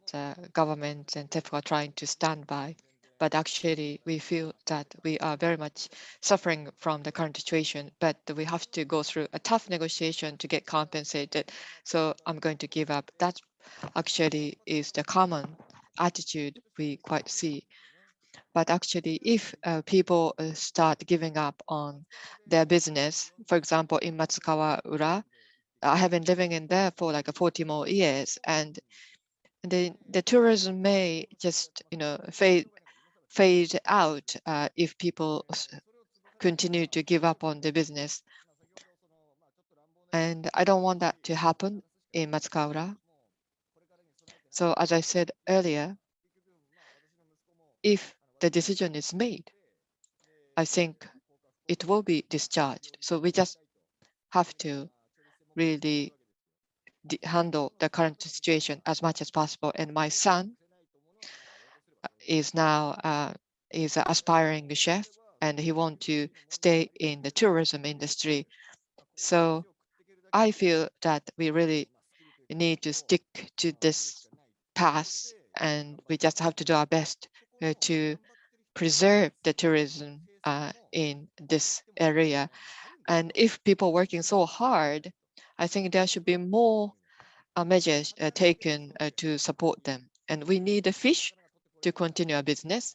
government and TEPCO are trying to stand by, but actually we feel that we are very much suffering from the current situation, but we have to go through a tough negotiation to get compensated. So I'm going to give up. That actually is the common attitude we quite see. But actually, if people start giving up on their business, for example, in Matsukawa-ura, I have been living in there for like 40 more years, and the tourism may just fade out if people continue to give up on the business. And I don't want that to happen in Matsukawa-ura. So as I said earlier, if the decision is made, I think it will be discharged. So we just have to really handle the current situation as much as possible. And my son is now is an aspiring chef, and he wants to stay in the tourism industry. So I feel that we really need to stick to this path, and we just have to do our best to preserve the tourism in this area. And if people working so hard, I think there should be more measures taken to support them. And we need a fish to continue our business.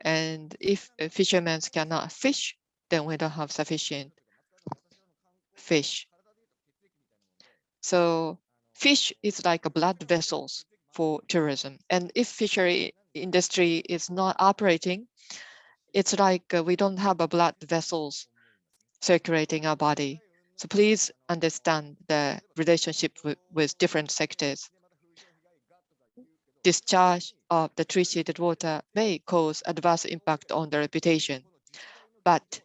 And if fishermen cannot fish, then we don't have sufficient fish. So fish is like a blood vessels for tourism. And if fishery industry is not operating, it's like we don't have a blood vessels circulating our body. So please understand the relationship with different sectors. Discharge of the treated water may cause adverse impact on the reputation. But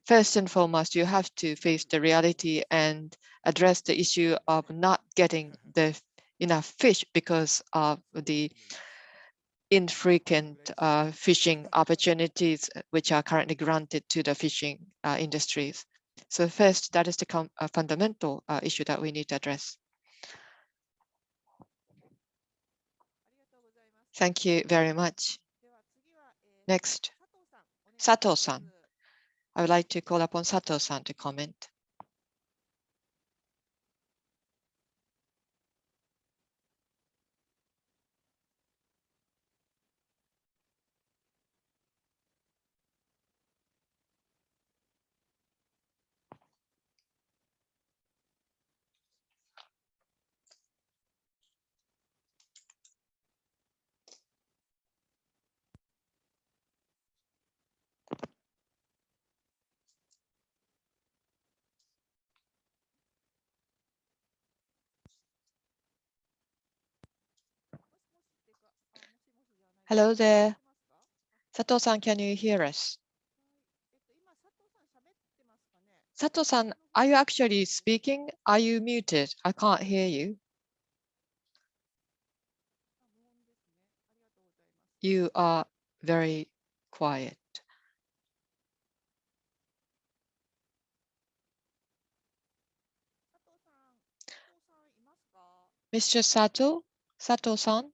first and foremost, you have to face the reality and address the issue of not getting the enough fish because of the infrequent fishing opportunities which are currently granted to the fishing industries. So first, that is the fundamental issue that we need to address. Thank you very much. Next, Sato-san. I would like to call upon Sato-san to comment. Hello there. Sato-san, can you hear us? Sato-san, are you actually speaking? Are you muted? I can't hear you. You are very quiet. Mr. Sato? Sato-san?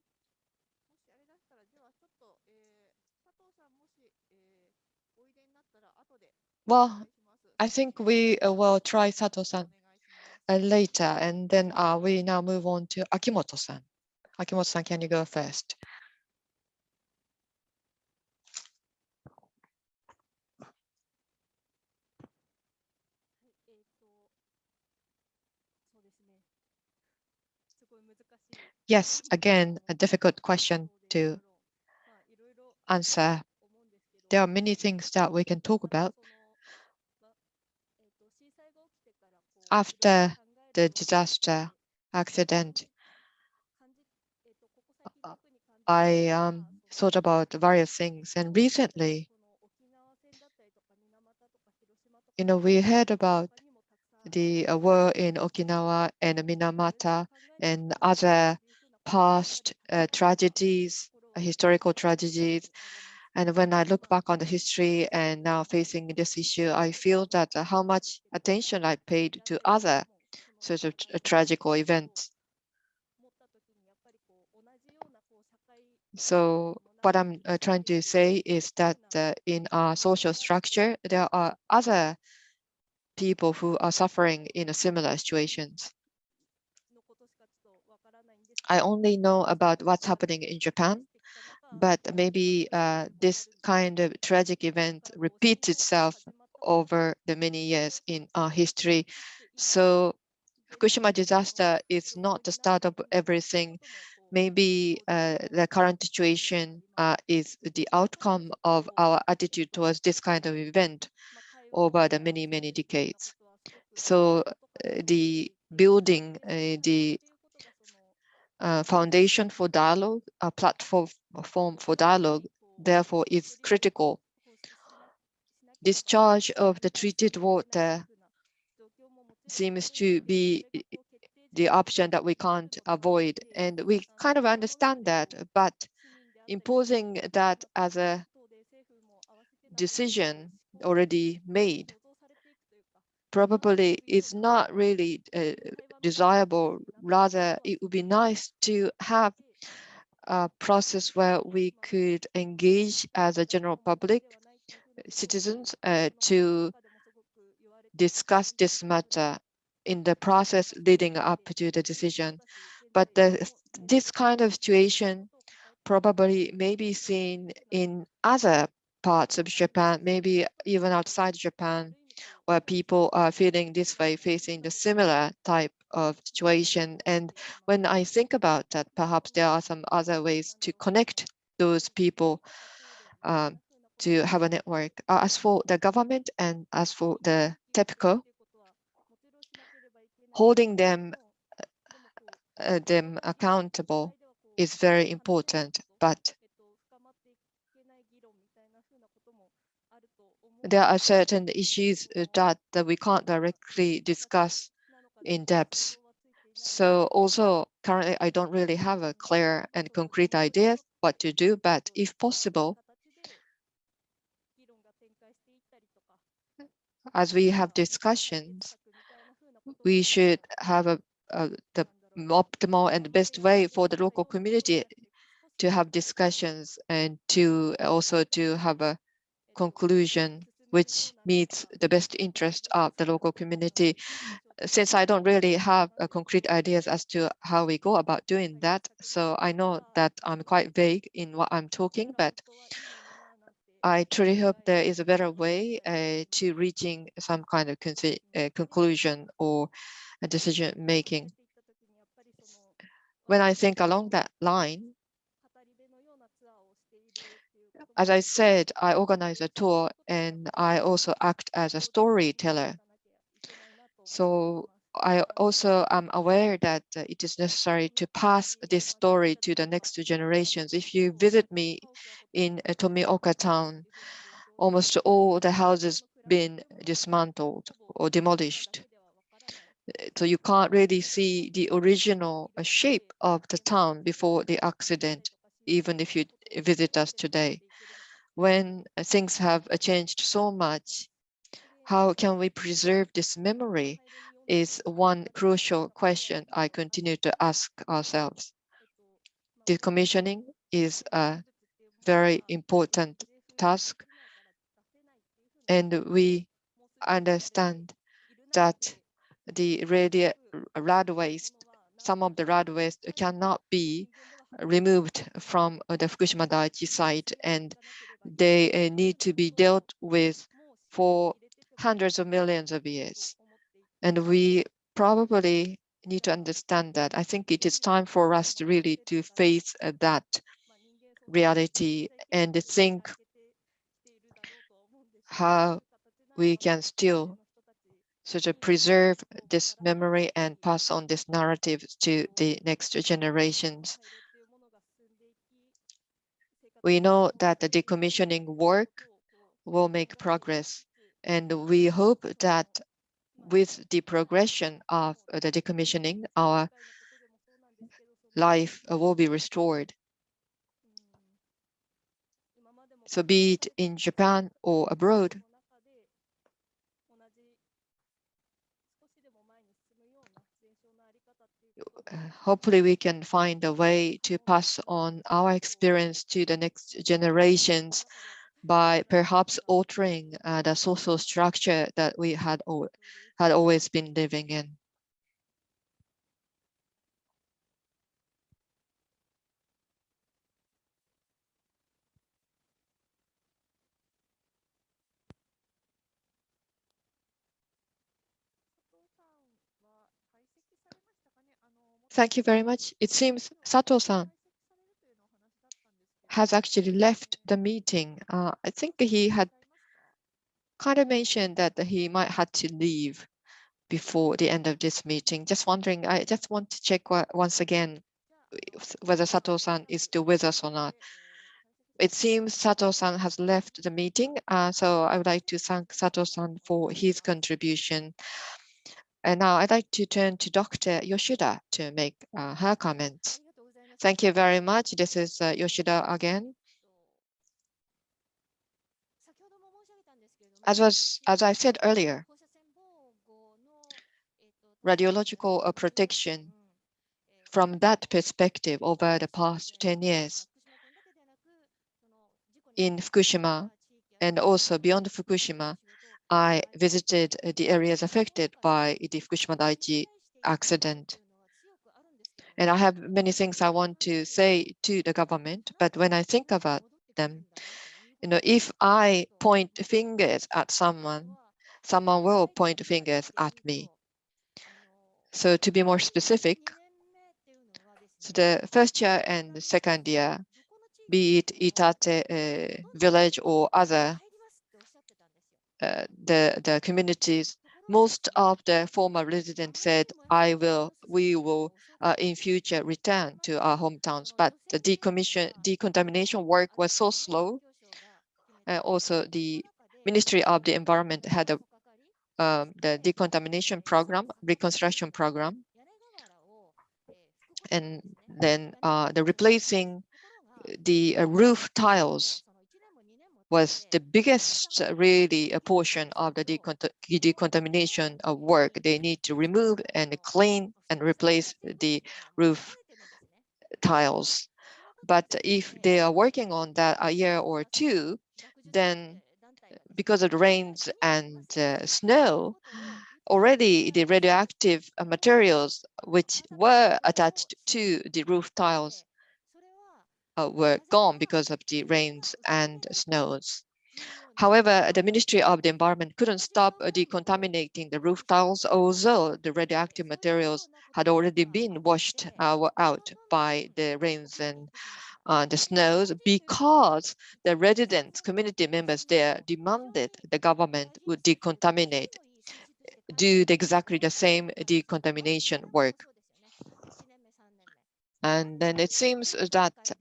Well, I think we will try Sato-san later, and then we now move on to Akimoto-san. Akimoto-san, can you go first? Yes, again, a difficult question to answer. There are many things that we can talk about. After the disaster accident, I thought about various things, and recently, we heard about the war in Okinawa and Minamata and other past tragedies, historical tragedies. And when I look back on the history and now facing this issue, I feel that how much attention I paid to other sort of tragical events. So what I'm trying to say is that in our social structure, there are other people who are suffering in similar situations. I only know about what's happening in Japan, but maybe this kind of tragic event repeats itself over the many years in our history. So Fukushima disaster is not the start of everything. Maybe the current situation is the outcome of our attitude towards this kind of event over the many, many decades. So the building the foundation for dialogue, a platform for dialogue, therefore is critical. Discharge of the treated water seems to be the option that we can't avoid. And we kind of understand that, but imposing that as a decision already made probably is not really desirable. Rather, it would be nice to have a process where we could engage as a general public citizens to discuss this matter in the process leading up to the decision. But this kind of situation probably may be seen in other parts of Japan, maybe even outside Japan, where people are feeling this way, facing the similar type of situation. And when I think about that, perhaps there are some other ways to connect those people to have a network. As for the government and as for the TEPCO, holding them accountable is very important, but there are certain issues that we can't directly discuss in depth. So also currently I don't really have a clear and concrete idea what to do, but if possible, as we have discussions, we should have the optimal and best way for the local community to have discussions and to also to have a conclusion which meets the best interest of the local community. Since I don't really have concrete ideas as to how we go about doing that, so I know that I'm quite vague in what I'm talking, but I truly hope there is a better way to reaching some kind of conclusion or a decision making. When I think along that line, as I said, I organize a tour and I also act as a storyteller. So I also am aware that it is necessary to pass this story to the next generations. If you visit me in Tomioka town, almost all the houses been dismantled or demolished. So you can't really see the original shape of the town before the accident, even if you visit us today. When things have changed so much, how can we preserve this memory is one crucial question I continue to ask ourselves. Decommissioning is a very important task, and we understand that the rad waste, some of the rad waste cannot be removed from the Fukushima Daiichi site, and they need to be dealt with for hundreds of millions of years. And we probably need to understand that. I think it is time for us to really to face that reality and think how we can still sort of preserve this memory and pass on this narrative to the next generations. We know that the decommissioning work will make progress, and we hope that with the progression of the decommissioning, our life will be restored. So be it in Japan or abroad, hopefully we can find a way to pass on our experience to the next generations by perhaps altering the social structure that we had always been living in. Thank you very much. It seems Sato-san has actually left the meeting. I think he had kind of mentioned that he might have to leave before the end of this meeting. Just wondering, I just want to check once again whether Sato-san is still with us or not. It seems Sato-san has left the meeting, so I would like to thank Sato-san for his contribution. And now I'd like to turn to Dr. Yoshida to make her comments. Thank you very much. This is Yoshida again. As I said earlier, radiological protection from that perspective over the past 10 years in Fukushima and also beyond Fukushima. I visited the areas affected by the Fukushima Daiichi accident. And I have many things I want to say to the government, but when I think about them, if I point fingers at someone, someone will point fingers at me. So to be more specific, so the first year and the second year, be it Itate village or other the communities, most of the former residents said, we will in future return to our hometowns. But the decontamination work was so slow. Also, the Ministry of the Environment had the decontamination program, reconstruction program, and then the replacing the roof tiles was the biggest really a portion of the decontamination of work. They need to remove and clean and replace the roof tiles. But if they are working on that a year or two, then because of the rains and snow, already the radioactive materials which were attached to the roof tiles were gone because of the rains and snows. However, the Ministry of the Environment couldn't stop decontaminating the roof tiles, although the radioactive materials had already been washed out by the rains and the snows, because the residents, community members there demanded the government would decontaminate, do exactly the same decontamination work. And then it seems that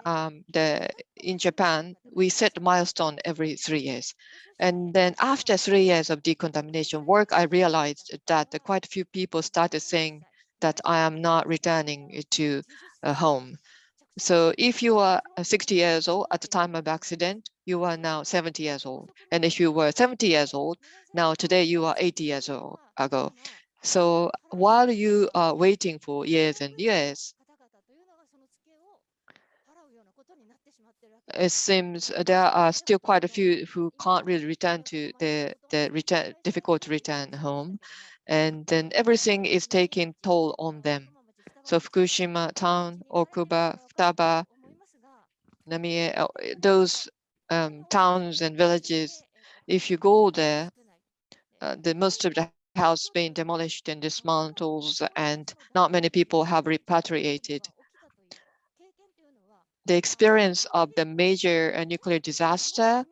in Japan, we set a milestone every 3 years. And then after 3 years of decontamination work, I realized that quite a few people started saying that I am not returning to home. So if you are 60 years old at the time of accident, you are now 70 years old. And if you were 70 years old, now today you are 80 years old ago. So while you are waiting for years and years, it seems there are still quite a few who can't really return to difficult to return home. And then everything is taking toll on them. So Fukushima town, Okuba, Futaba, Namie, those towns and villages, if you go there, most of the house being demolished and dismantled, and not many people have repatriated. The experience of the major nuclear disaster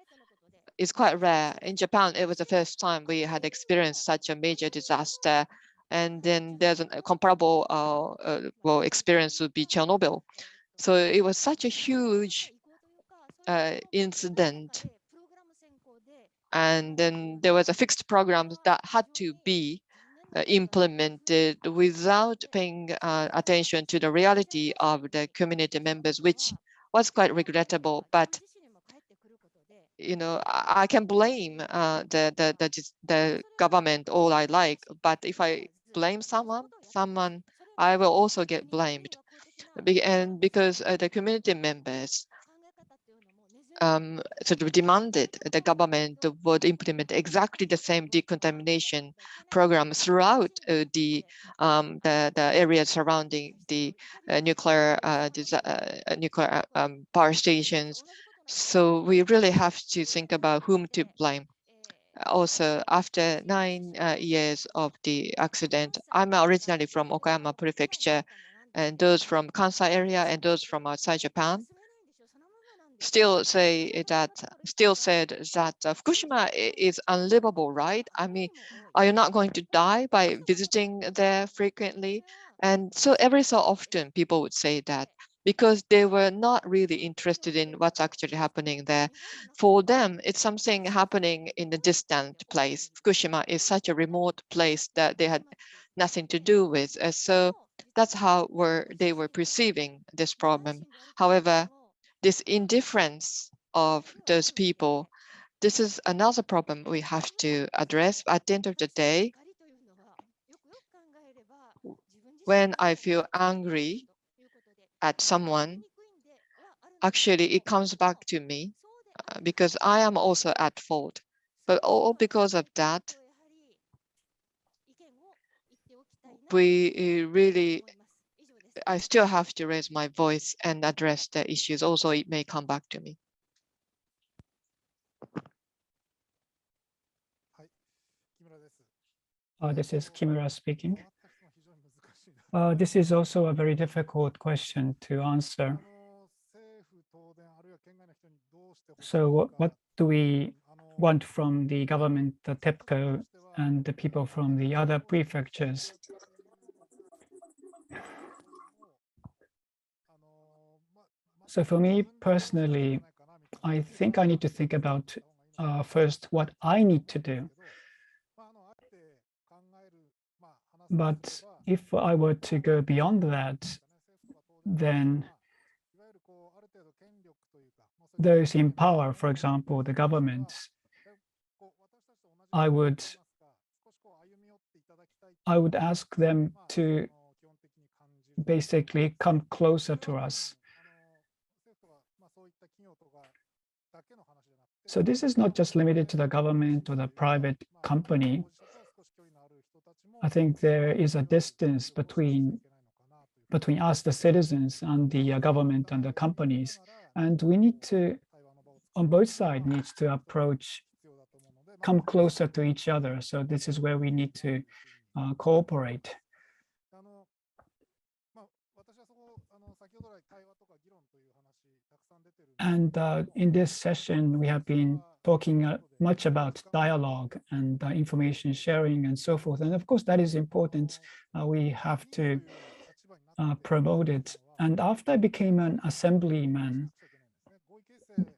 is quite rare. In Japan, it was the first time we had experienced such a major disaster. And then there's a comparable experience would be Chernobyl. So it was such a huge incident. And then there was a fixed program that had to be implemented without paying attention to the reality of the community members, which was quite regrettable. But I can blame the government all I like, but if I blame someone, I will also get blamed. And because the community members sort of demanded the government would implement exactly the same decontamination program throughout the areas surrounding the nuclear power stations. So we really have to think about whom to blame. Also, after 9 years of the accident, I'm originally from Okayama Prefecture, and those from Kansai area and those from outside Japan still said that Fukushima is unlivable, right? I mean, are you not going to die by visiting there frequently? And so every so often people would say that, because they were not really interested in what's actually happening there. For them, it's something happening in a distant place. Fukushima is such a remote place that they had nothing to do with. So that's how they were perceiving this problem. However, this indifference of those people, this is another problem we have to address. At the end of the day, when I feel angry at someone, actually it comes back to me because I am also at fault. But all because of that, I still have to raise my voice and address the issues. Also, it may come back to me. This is Kimura speaking. This is also a very difficult question to answer. So what do we want from the government, the TEPCO, and the people from the other prefectures? So for me personally, I think I need to think about first what I need to do. But if I were to go beyond that, then those in power, for example, the government, I would ask them to basically come closer to us. So this is not just limited to the government or the private company. I think there is a distance between us, the citizens, and the government and the companies. And we need to, on both sides, needs to come closer to each other. So this is where we need to cooperate. And in this session, we have been talking much about dialogue and information sharing and so forth. And of course, that is important. We have to promote it. And after I became an assemblyman,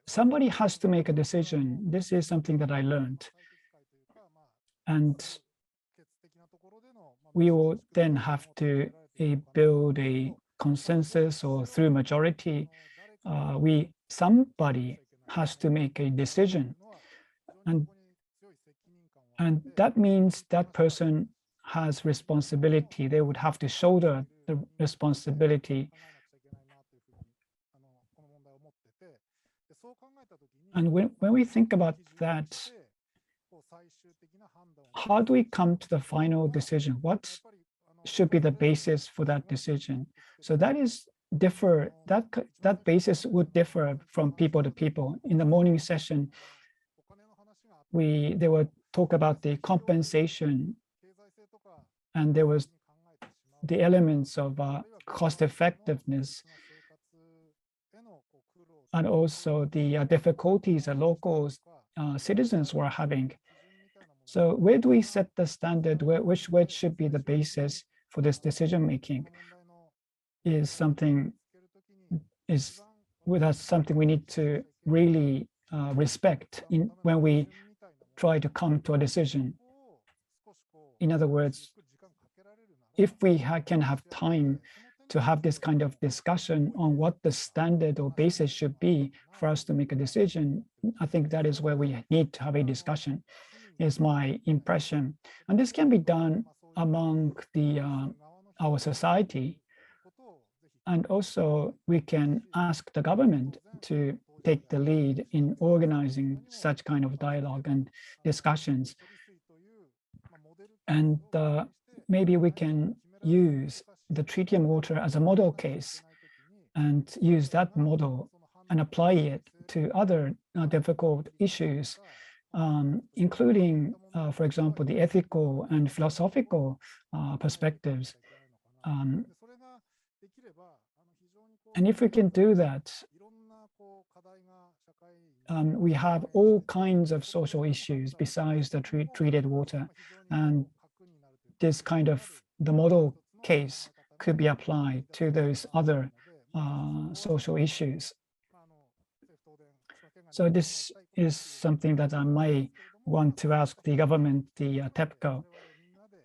somebody has to make a decision. This is something that I learned. And we will then have to build a consensus, or through majority, somebody has to make a decision. And that means that person has responsibility. They would have to shoulder the responsibility. And when we think about that, how do we come to the final decision? What should be the basis for that decision? So that basis would differ from people to people. In the morning session, they would talk about the compensation, and there was the elements of cost effectiveness, and also the difficulties that local citizens were having. So where do we set the standard? Which should be the basis for this decision making? Is something we need to really respect when we try to come to a decision. In other words, if we can have time to have this kind of discussion on what the standard or basis should be for us to make a decision, I think that is where we need to have a discussion, is my impression. And this can be done among our society. And also we can ask the government to take the lead in organizing such kind of dialogue and discussions. And maybe we can use the tritium water as a model case and use that model and apply it to other difficult issues, including, for example, the ethical and philosophical perspectives. And if we can do that, we have all kinds of social issues besides the treated water. And this kind of the model case could be applied to those other social issues. So this is something that I may want to ask the government, the TEPCO,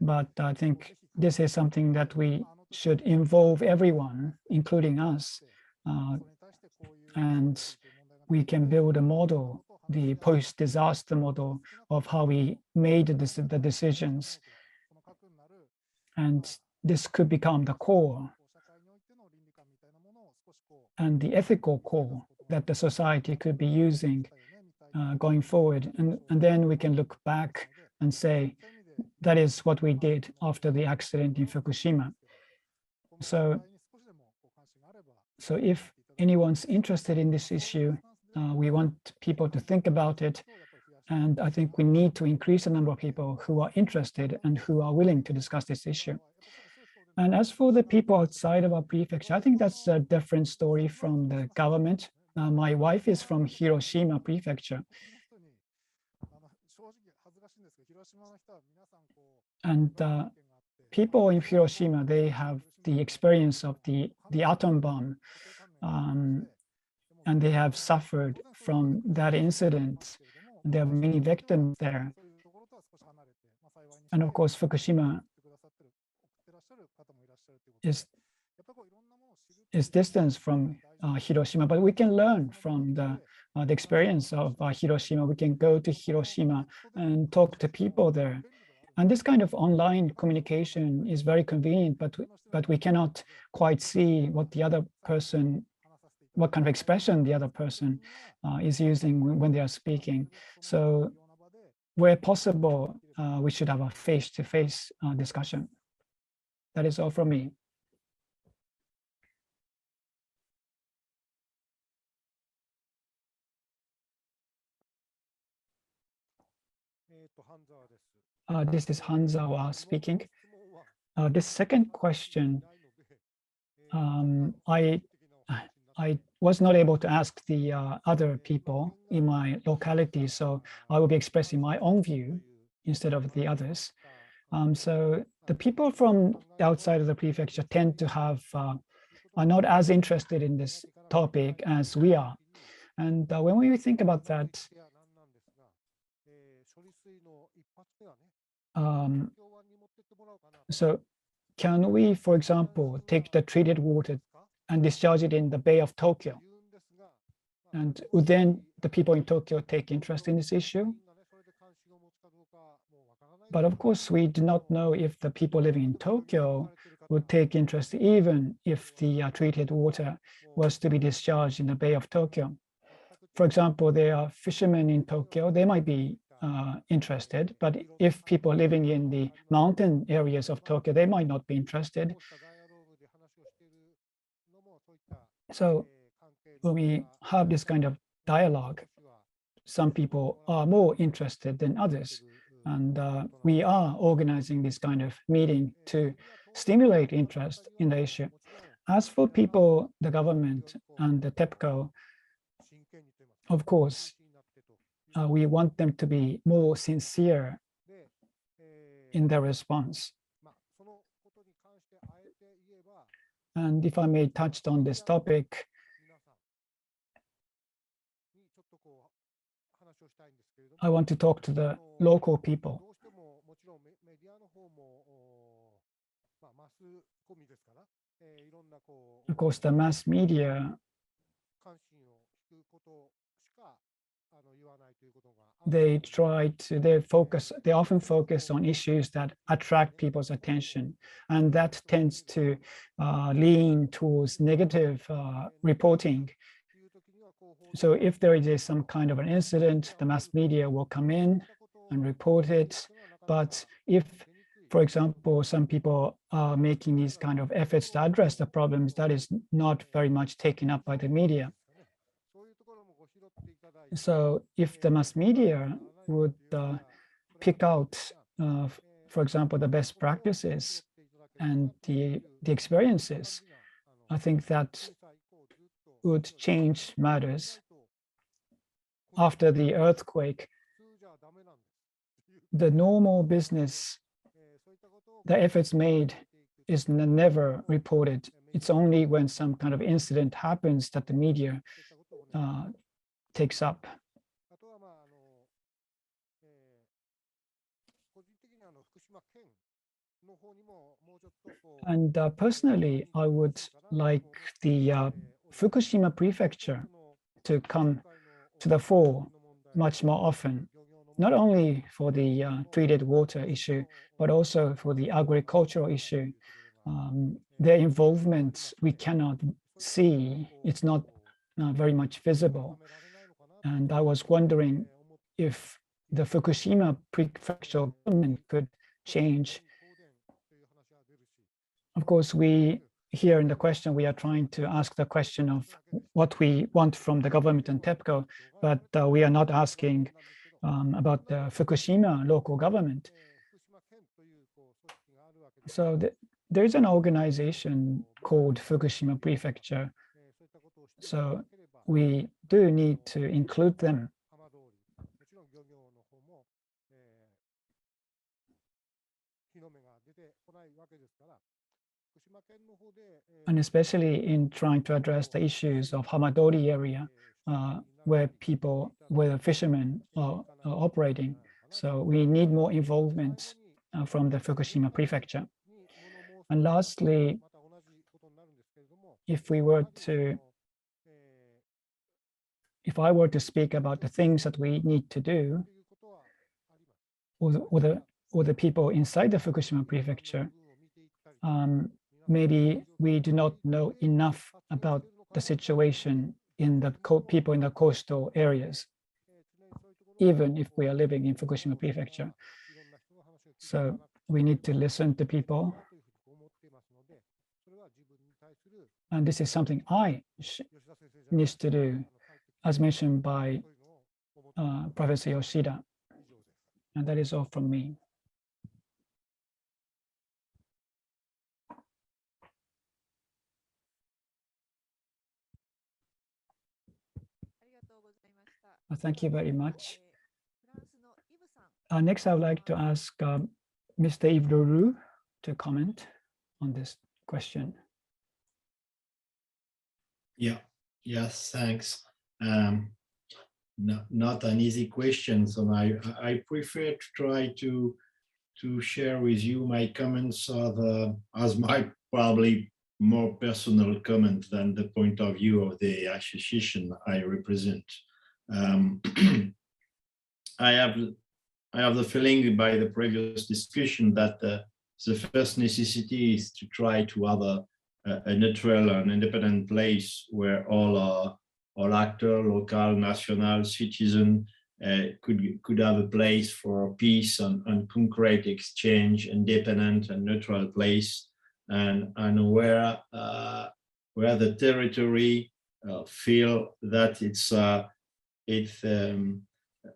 but I think this is something that we should involve everyone, including us, and we can build a model, the post-disaster model of how we made the decisions. And this could become the core and the ethical core that the society could be using going forward. And then we can look back and say, that is what we did after the accident in Fukushima. So if anyone's interested in this issue, we want people to think about it. And I think we need to increase the number of people who are interested and who are willing to discuss this issue. And as for the people outside of our prefecture, I think that's a different story from the government. My wife is from Hiroshima prefecture. And people in Hiroshima, they have the experience of the atom bomb, and they have suffered from that incident. There are many victims there. And of course, Fukushima is distant from Hiroshima, but we can learn from the experience of Hiroshima. We can go to Hiroshima and talk to people there. And this kind of online communication is very convenient, but we cannot quite see what the other person, what kind of expression the other person is using when they are speaking. So where possible, we should have a face-to-face discussion. That is all from me. This is Hanzawa speaking. This second question, I was not able to ask the other people in my locality, so I will be expressing my own view instead of the others. So the people from outside of the prefecture tend to have, are not as interested in this topic as we are. And when we think about that, so can we, for example, take the treated water and discharge it in the Bay of Tokyo? And would then the people in Tokyo take interest in this issue? But of course, we do not know if the people living in Tokyo would take interest even if the treated water was to be discharged in the Bay of Tokyo. For example, there are fishermen in Tokyo, they might be interested, but if people living in the mountain areas of Tokyo, they might not be interested. So when we have this kind of dialogue, some people are more interested than others. And we are organizing this kind of meeting to stimulate interest in the issue. As for people, the government and the TEPCO, of course, we want them to be more sincere in their response. And if I may touch on this topic, I want to talk to the local people. Of course, the mass media, they often focus on issues that attract people's attention, and that tends to lean towards negative reporting. So if there is some kind of an incident, the mass media will come in and report it. But if, for example, some people are making these kind of efforts to address the problems, that is not very much taken up by the media. So if the mass media would pick out, for example, the best practices and the experiences, I think that would change matters. After the earthquake, the normal business, the efforts made is never reported. It's only when some kind of incident happens that the media takes up. And personally, I would like the Fukushima prefecture to come to the fore much more often, not only for the treated water issue, but also for the agricultural issue. their involvement we cannot see. It's not very much visible. And I was wondering if the Fukushima prefectural government could change. Of course, we here in the question, we are trying to ask the question of what we want from the government and TEPCO, but we are not asking about the Fukushima local government. So there is an organization called Fukushima Prefecture. So we do need to include them. And especially in trying to address the issues of Hamadori area, where the fishermen are operating. So we need more involvement from the Fukushima prefecture. And lastly, if I were to speak about the things that we need to do, or the people inside the Fukushima prefecture, maybe we do not know enough about the situation in the people in the coastal areas, even if we are living in Fukushima prefecture. So we need to listen to people. And this is something I need to do, as mentioned by Professor Yoshida. And that is all from me. Thank you very much. Next, I would like to ask Mr. Yves Lheureux to comment on this question. Yes, thanks. Not an easy question, so I prefer to try to share with you my comments as my probably more personal comment than the point of view of the association I represent. I have the feeling by the previous discussion that the first necessity is to try to have a neutral and independent place where all actors, local, national, citizen, could have a place for peace and concrete exchange, independent and neutral place, and where the territory feel that it's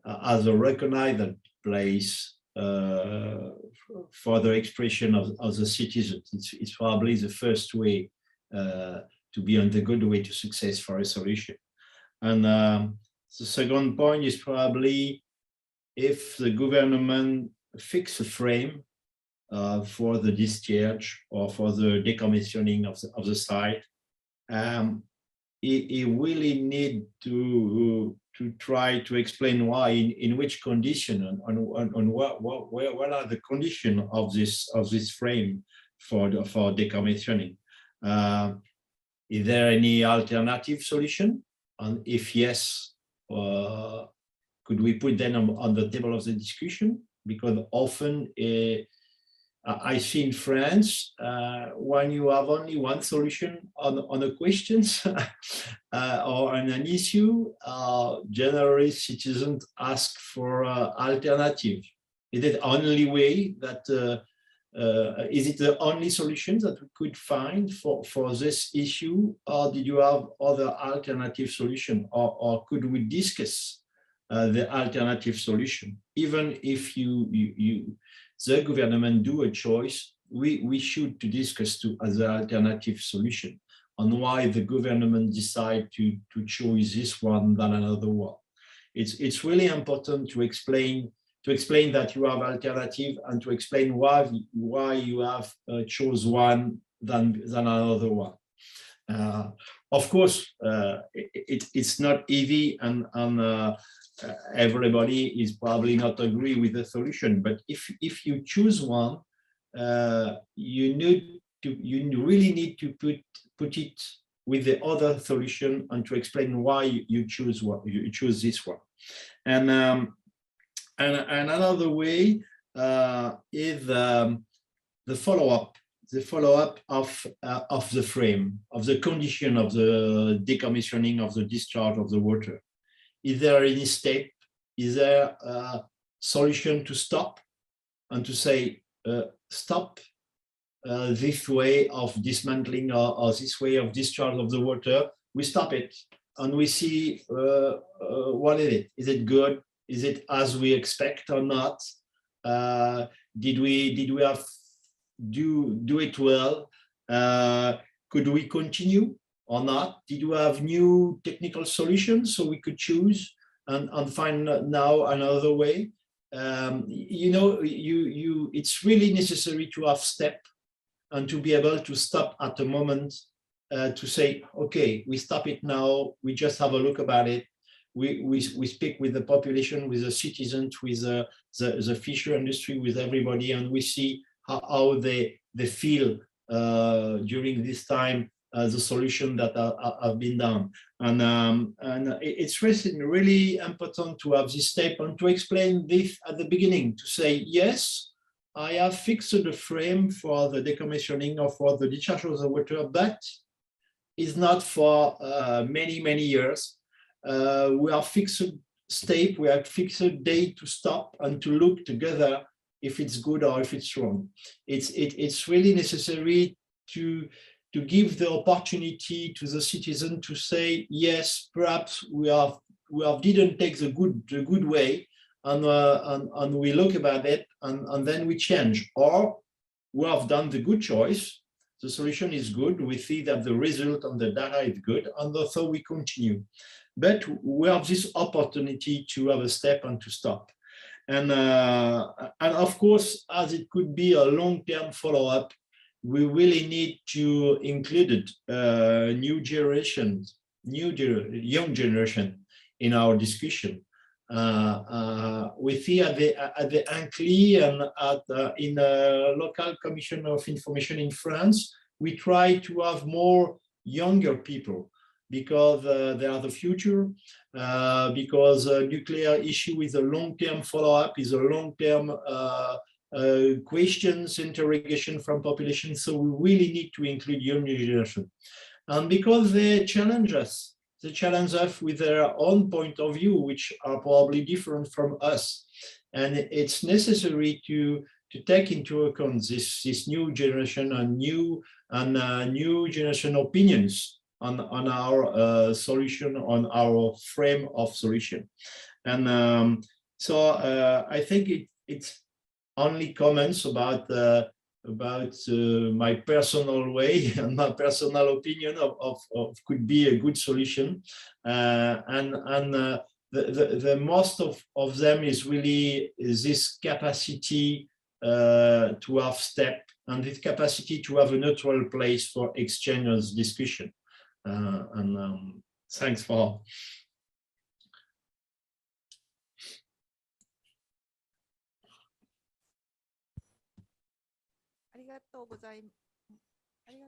as a recognized place for the expression of the citizens. It's probably the first way to be on the good way to success for a solution. And the second point is probably if the government fix a frame for the discharge or for the decommissioning of the site, it really need to try to explain why, in which condition, on what are the conditions of this frame for decommissioning. Is there any alternative solution? And if yes, could we put them on the table of the discussion? Because often I see in France, when you have only one solution on a question or on an issue, generally citizens ask for alternative. Is it the only way that, is it the only solution that we could find for this issue, or did you have other alternative solution, or could we discuss the alternative solution? Even if the government do a choice, we should to discuss to other alternative solution on why the government decide to choose this one than another one. It's really important to explain that you have alternative and to explain why you have chose one than another one. Of course, it's not easy, and everybody is probably not agree with the solution. But if you choose one, you really need to put it with the other solution and to explain why you choose this one. And another way is the follow-up. follow-up of the frame, of the condition of the decommissioning of the discharge of the water. Is there any step? Is there a solution to stop and to say, stop this way of dismantling or this way of discharge of the water? We stop it and we see what is it? Is it good? Is it as we expect or not? Did we have do it well? Could we continue or not? Did we have new technical solutions so we could choose and find now another way? You know, it's really necessary to have step and to be able to stop at a moment to say, okay, we stop it now. We just have a look about it. We speak with the population, with the citizens, with the fisher industry, with everybody, and we see how they feel during this time, the solution that have been done. And it's really important to have this step and to explain this at the beginning, to say, yes, I have fixed the frame for the decommissioning or for the discharge of the water, but it's not for many, many years. We have fixed step, we have fixed date to stop and to look together if it's good or if it's wrong. It's really necessary to give the opportunity to the citizen to say, yes, perhaps we didn't take the good way, and we look about it and then we change, or we have done the good choice. The solution is good. We see that the result on the data is good, and so we continue. But we have this opportunity to have a step and to stop. And of course, as it could be a long-term follow-up, we really need to include young generation in our discussion. We see at the ANCLI and in the local commission of information in France, we try to have more younger people, because they are the future, because nuclear issue is a long-term follow-up, is a long-term questions, interrogation from population. So we really need to include young generation. And because they challenge us with their own point of view, which are probably different from us. And it's necessary to take into account this new generation and new generation opinions on our solution, on our frame of solution. And so I think it's only comments about my personal way and my personal opinion of could be a good solution. The most of them is really this capacity to have step, and this capacity to have a neutral place for exchange and discussion. Thanks for.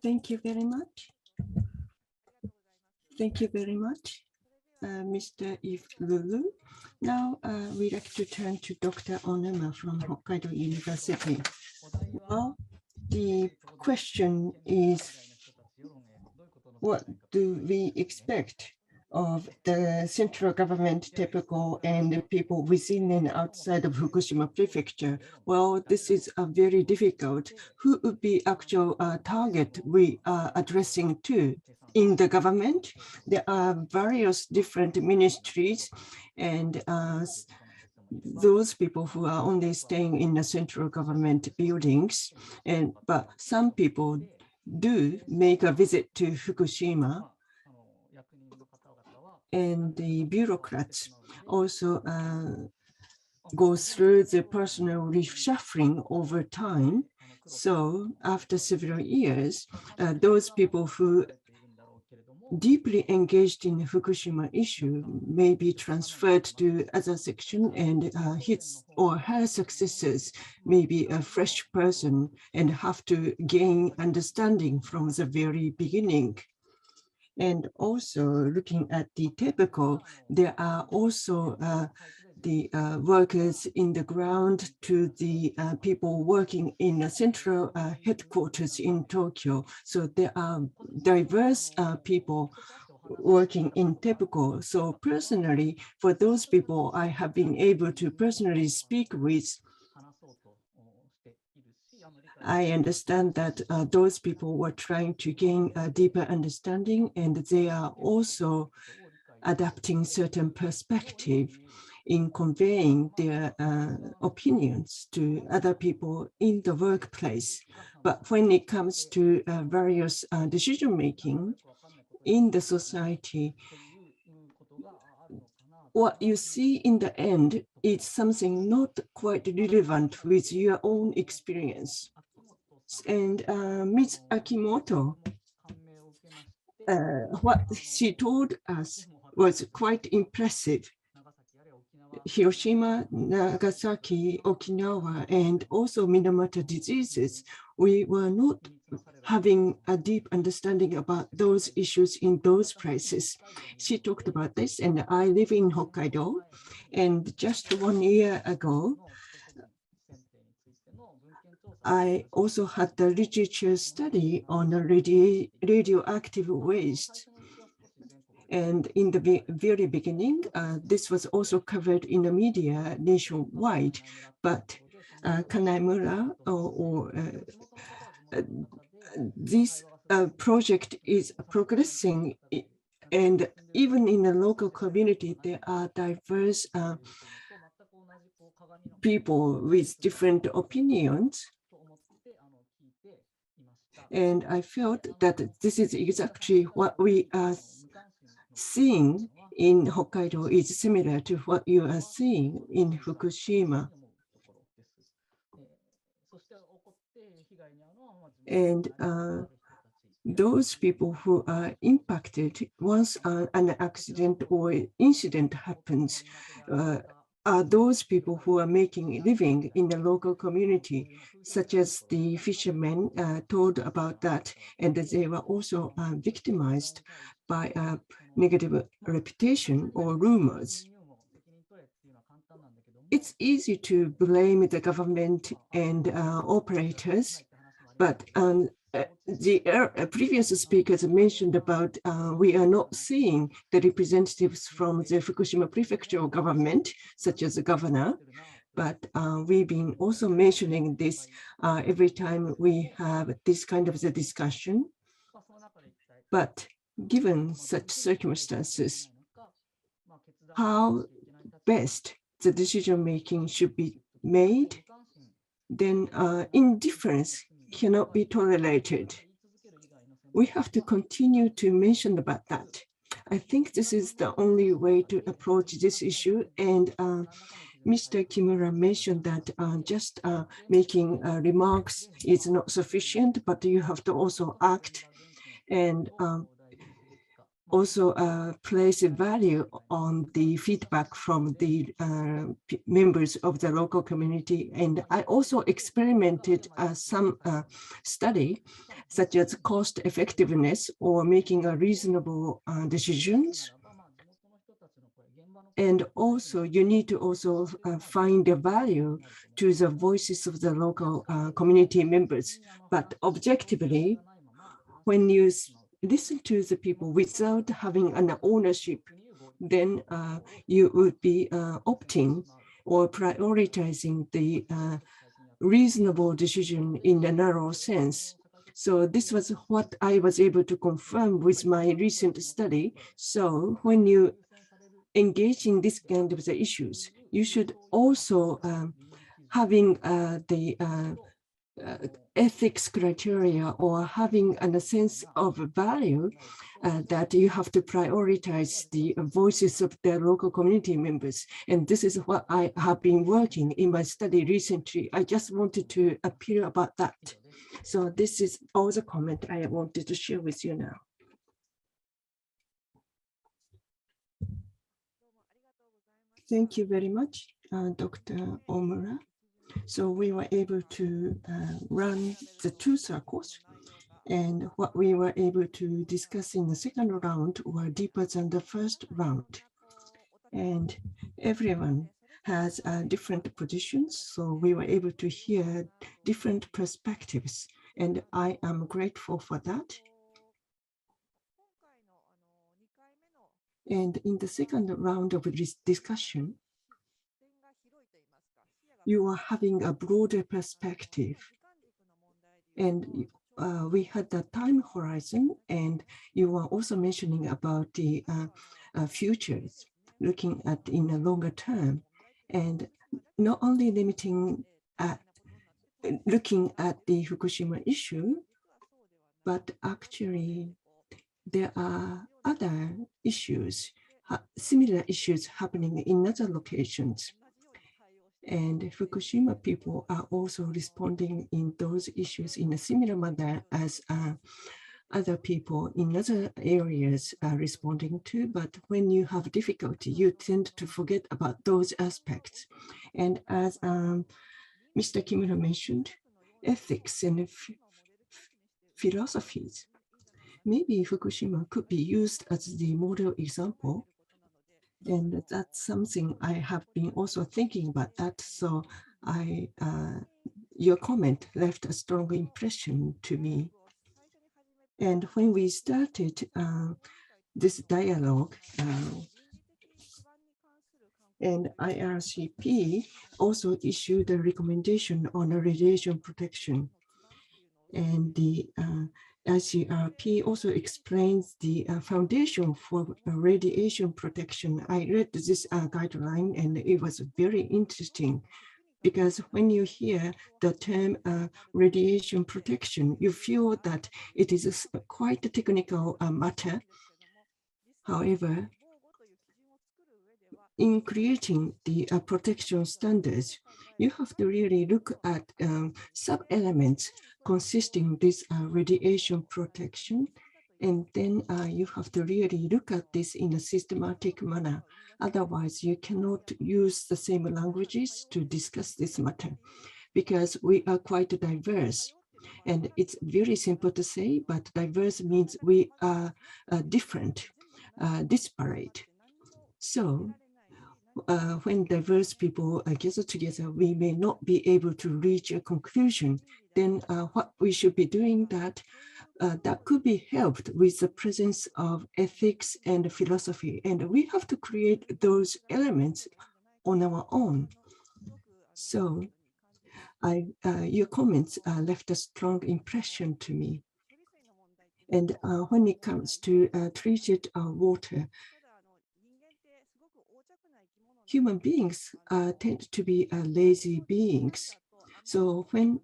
Thank you very much. Thank you very much, Mr. Yves Lheureux. Now we'd like to turn to Dr. Onuma from Hokkaido University. Well, the question is, what do we expect of the central government, TEPCO, and the people within and outside of Fukushima Prefecture? Well, this is very difficult. Who would be actual target we are addressing to? In the government, there are various different ministries, and those people who are only staying in the central government buildings, but some people do make a visit to Fukushima, and the bureaucrats also go through the personal reshuffling over time. So after several years, those people who deeply engaged in the Fukushima issue may be transferred to other section, and his or her successors may be a fresh person and have to gain understanding from the very beginning. And also looking at the TEPCO, there are also the workers in the ground to the people working in a central headquarters in Tokyo. So there are diverse people working in TEPCO. So personally, for those people I have been able to personally speak with, I understand that those people were trying to gain a deeper understanding, and they are also adapting certain perspective in conveying their opinions to other people in the workplace. But when it comes to various decision-making in the society, what you see in the end is something not quite relevant with your own experience. And Ms. Akimoto, what she told us was quite impressive. Hiroshima, Nagasaki, Okinawa, and also Minamata diseases, we were not having a deep understanding about those issues in those places. She talked about this, and I live in Hokkaido, and just 1 year ago, I also had the literature study on the radioactive waste. And in the very beginning, this was also covered in the media nationwide, but Kanamura this project is progressing, and even in the local community, there are diverse people with different opinions. And I felt that this is exactly what we are seeing in Hokkaido is similar to what you are seeing in Fukushima. And those people who are impacted once an accident or incident happens are those people who are making a living in the local community, such as the fishermen told about that, and they were also victimized by a negative reputation or rumors. It's easy to blame the government and operators, but the previous speakers mentioned about we are not seeing the representatives from the Fukushima prefectural government, such as the governor, but we've been also mentioning this every time we have this kind of the discussion. But given such circumstances, how best the decision-making should be made, then indifference cannot be tolerated. We have to continue to mention about that. I think this is the only way to approach this issue. And Mr. Kimura mentioned that just making remarks is not sufficient, but you have to also act and also place a value on the feedback from the members of the local community. And I also experimented some study, such as cost effectiveness or making a reasonable decisions. And also you need to also find a value to the voices of the local community members. But objectively, when you listen to the people without having an ownership, then you would be opting or prioritizing the reasonable decision in a narrow sense. So this was what I was able to confirm with my recent study. So when you engage in this kind of the issues, you should also having the ethics criteria or having a sense of value that you have to prioritize the voices of the local community members. And this is what I have been working in my study recently. I just wanted to appeal about that. So this is all the comment I wanted to share with you now. Thank you very much, Dr. Omura. So we were able to run the 2 circles, and what we were able to discuss in the second round were deeper than the first round. And everyone has different positions, so we were able to hear different perspectives, and I am grateful for that. And in the second round of this discussion, you are having a broader perspective. And we had the time horizon, and you were also mentioning about the futures, looking at in a longer term, and not only limiting at looking at the Fukushima issue, but actually there are other issues, similar issues happening in other locations. And Fukushima people are also responding in those issues in a similar manner as other people in other areas are responding to. But when you have difficulty, you tend to forget about those aspects. And as Mr. Kimura mentioned, ethics and philosophies. Maybe Fukushima could be used as the model example. And that's something I have been also thinking about that. So your comment left a strong impression to me. And when we started this dialogue, and IRCP also issued a recommendation on radiation protection. And the ICRP also explains the foundation for radiation protection. I read this guideline, and it was very interesting, because when you hear the term radiation protection, you feel that it is quite a technical matter. However, in creating the protection standards, you have to really look at sub-elements consisting this radiation protection, and then you have to really look at this in a systematic manner. Otherwise, you cannot use the same languages to discuss this matter, because we are quite diverse. And it's very simple to say, but diverse means we are different, disparate. So when diverse people gather together, we may not be able to reach a conclusion. Then what we should be doing that could be helped with the presence of ethics and philosophy. And we have to create those elements on our own. So your comments left a strong impression to me. And when it comes to treated water, human beings tend to be lazy beings. So when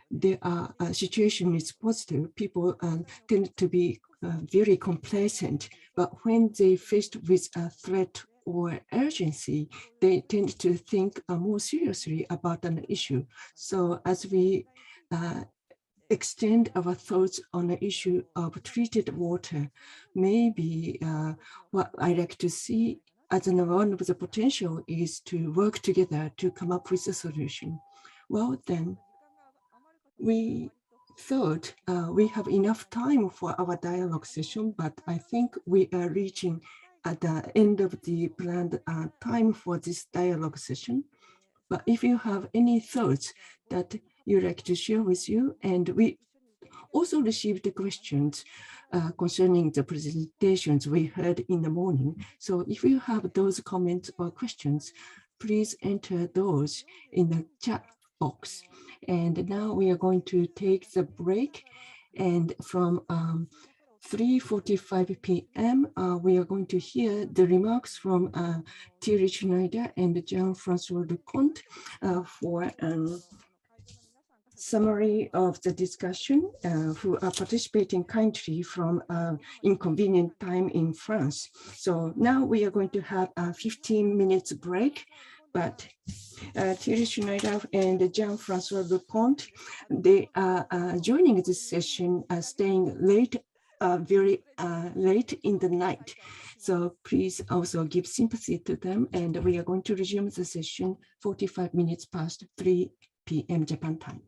there are a situation is positive, people tend to be very complacent. But when they faced with a threat or urgency, they tend to think more seriously about an issue. So as we extend our thoughts on the issue of treated water, maybe what I like to see as one of the potential is to work together to come up with a solution. Well, then we thought we have enough time for our dialogue session, but I think we are reaching at the end of the planned time for this dialogue session. But if you have any thoughts that you'd like to share with you, and we also received questions concerning the presentations we heard in the morning. So if you have those comments or questions, please enter those in the chat box. And now we are going to take the break, and from 3:45 p.m., we are going to hear the remarks from Thierry Schneider and Jean-Francois Leconte for summary of the discussion, who are participating kindly from inconvenient time in France. So now we are going to have a 15 minutes break, but Thierry Schneider and Jean-Francois Leconte, they are joining this session, staying late, very late in the night. So please also give sympathy to them, and we are going to resume the session 45 minutes past 3 p.m. Japan time.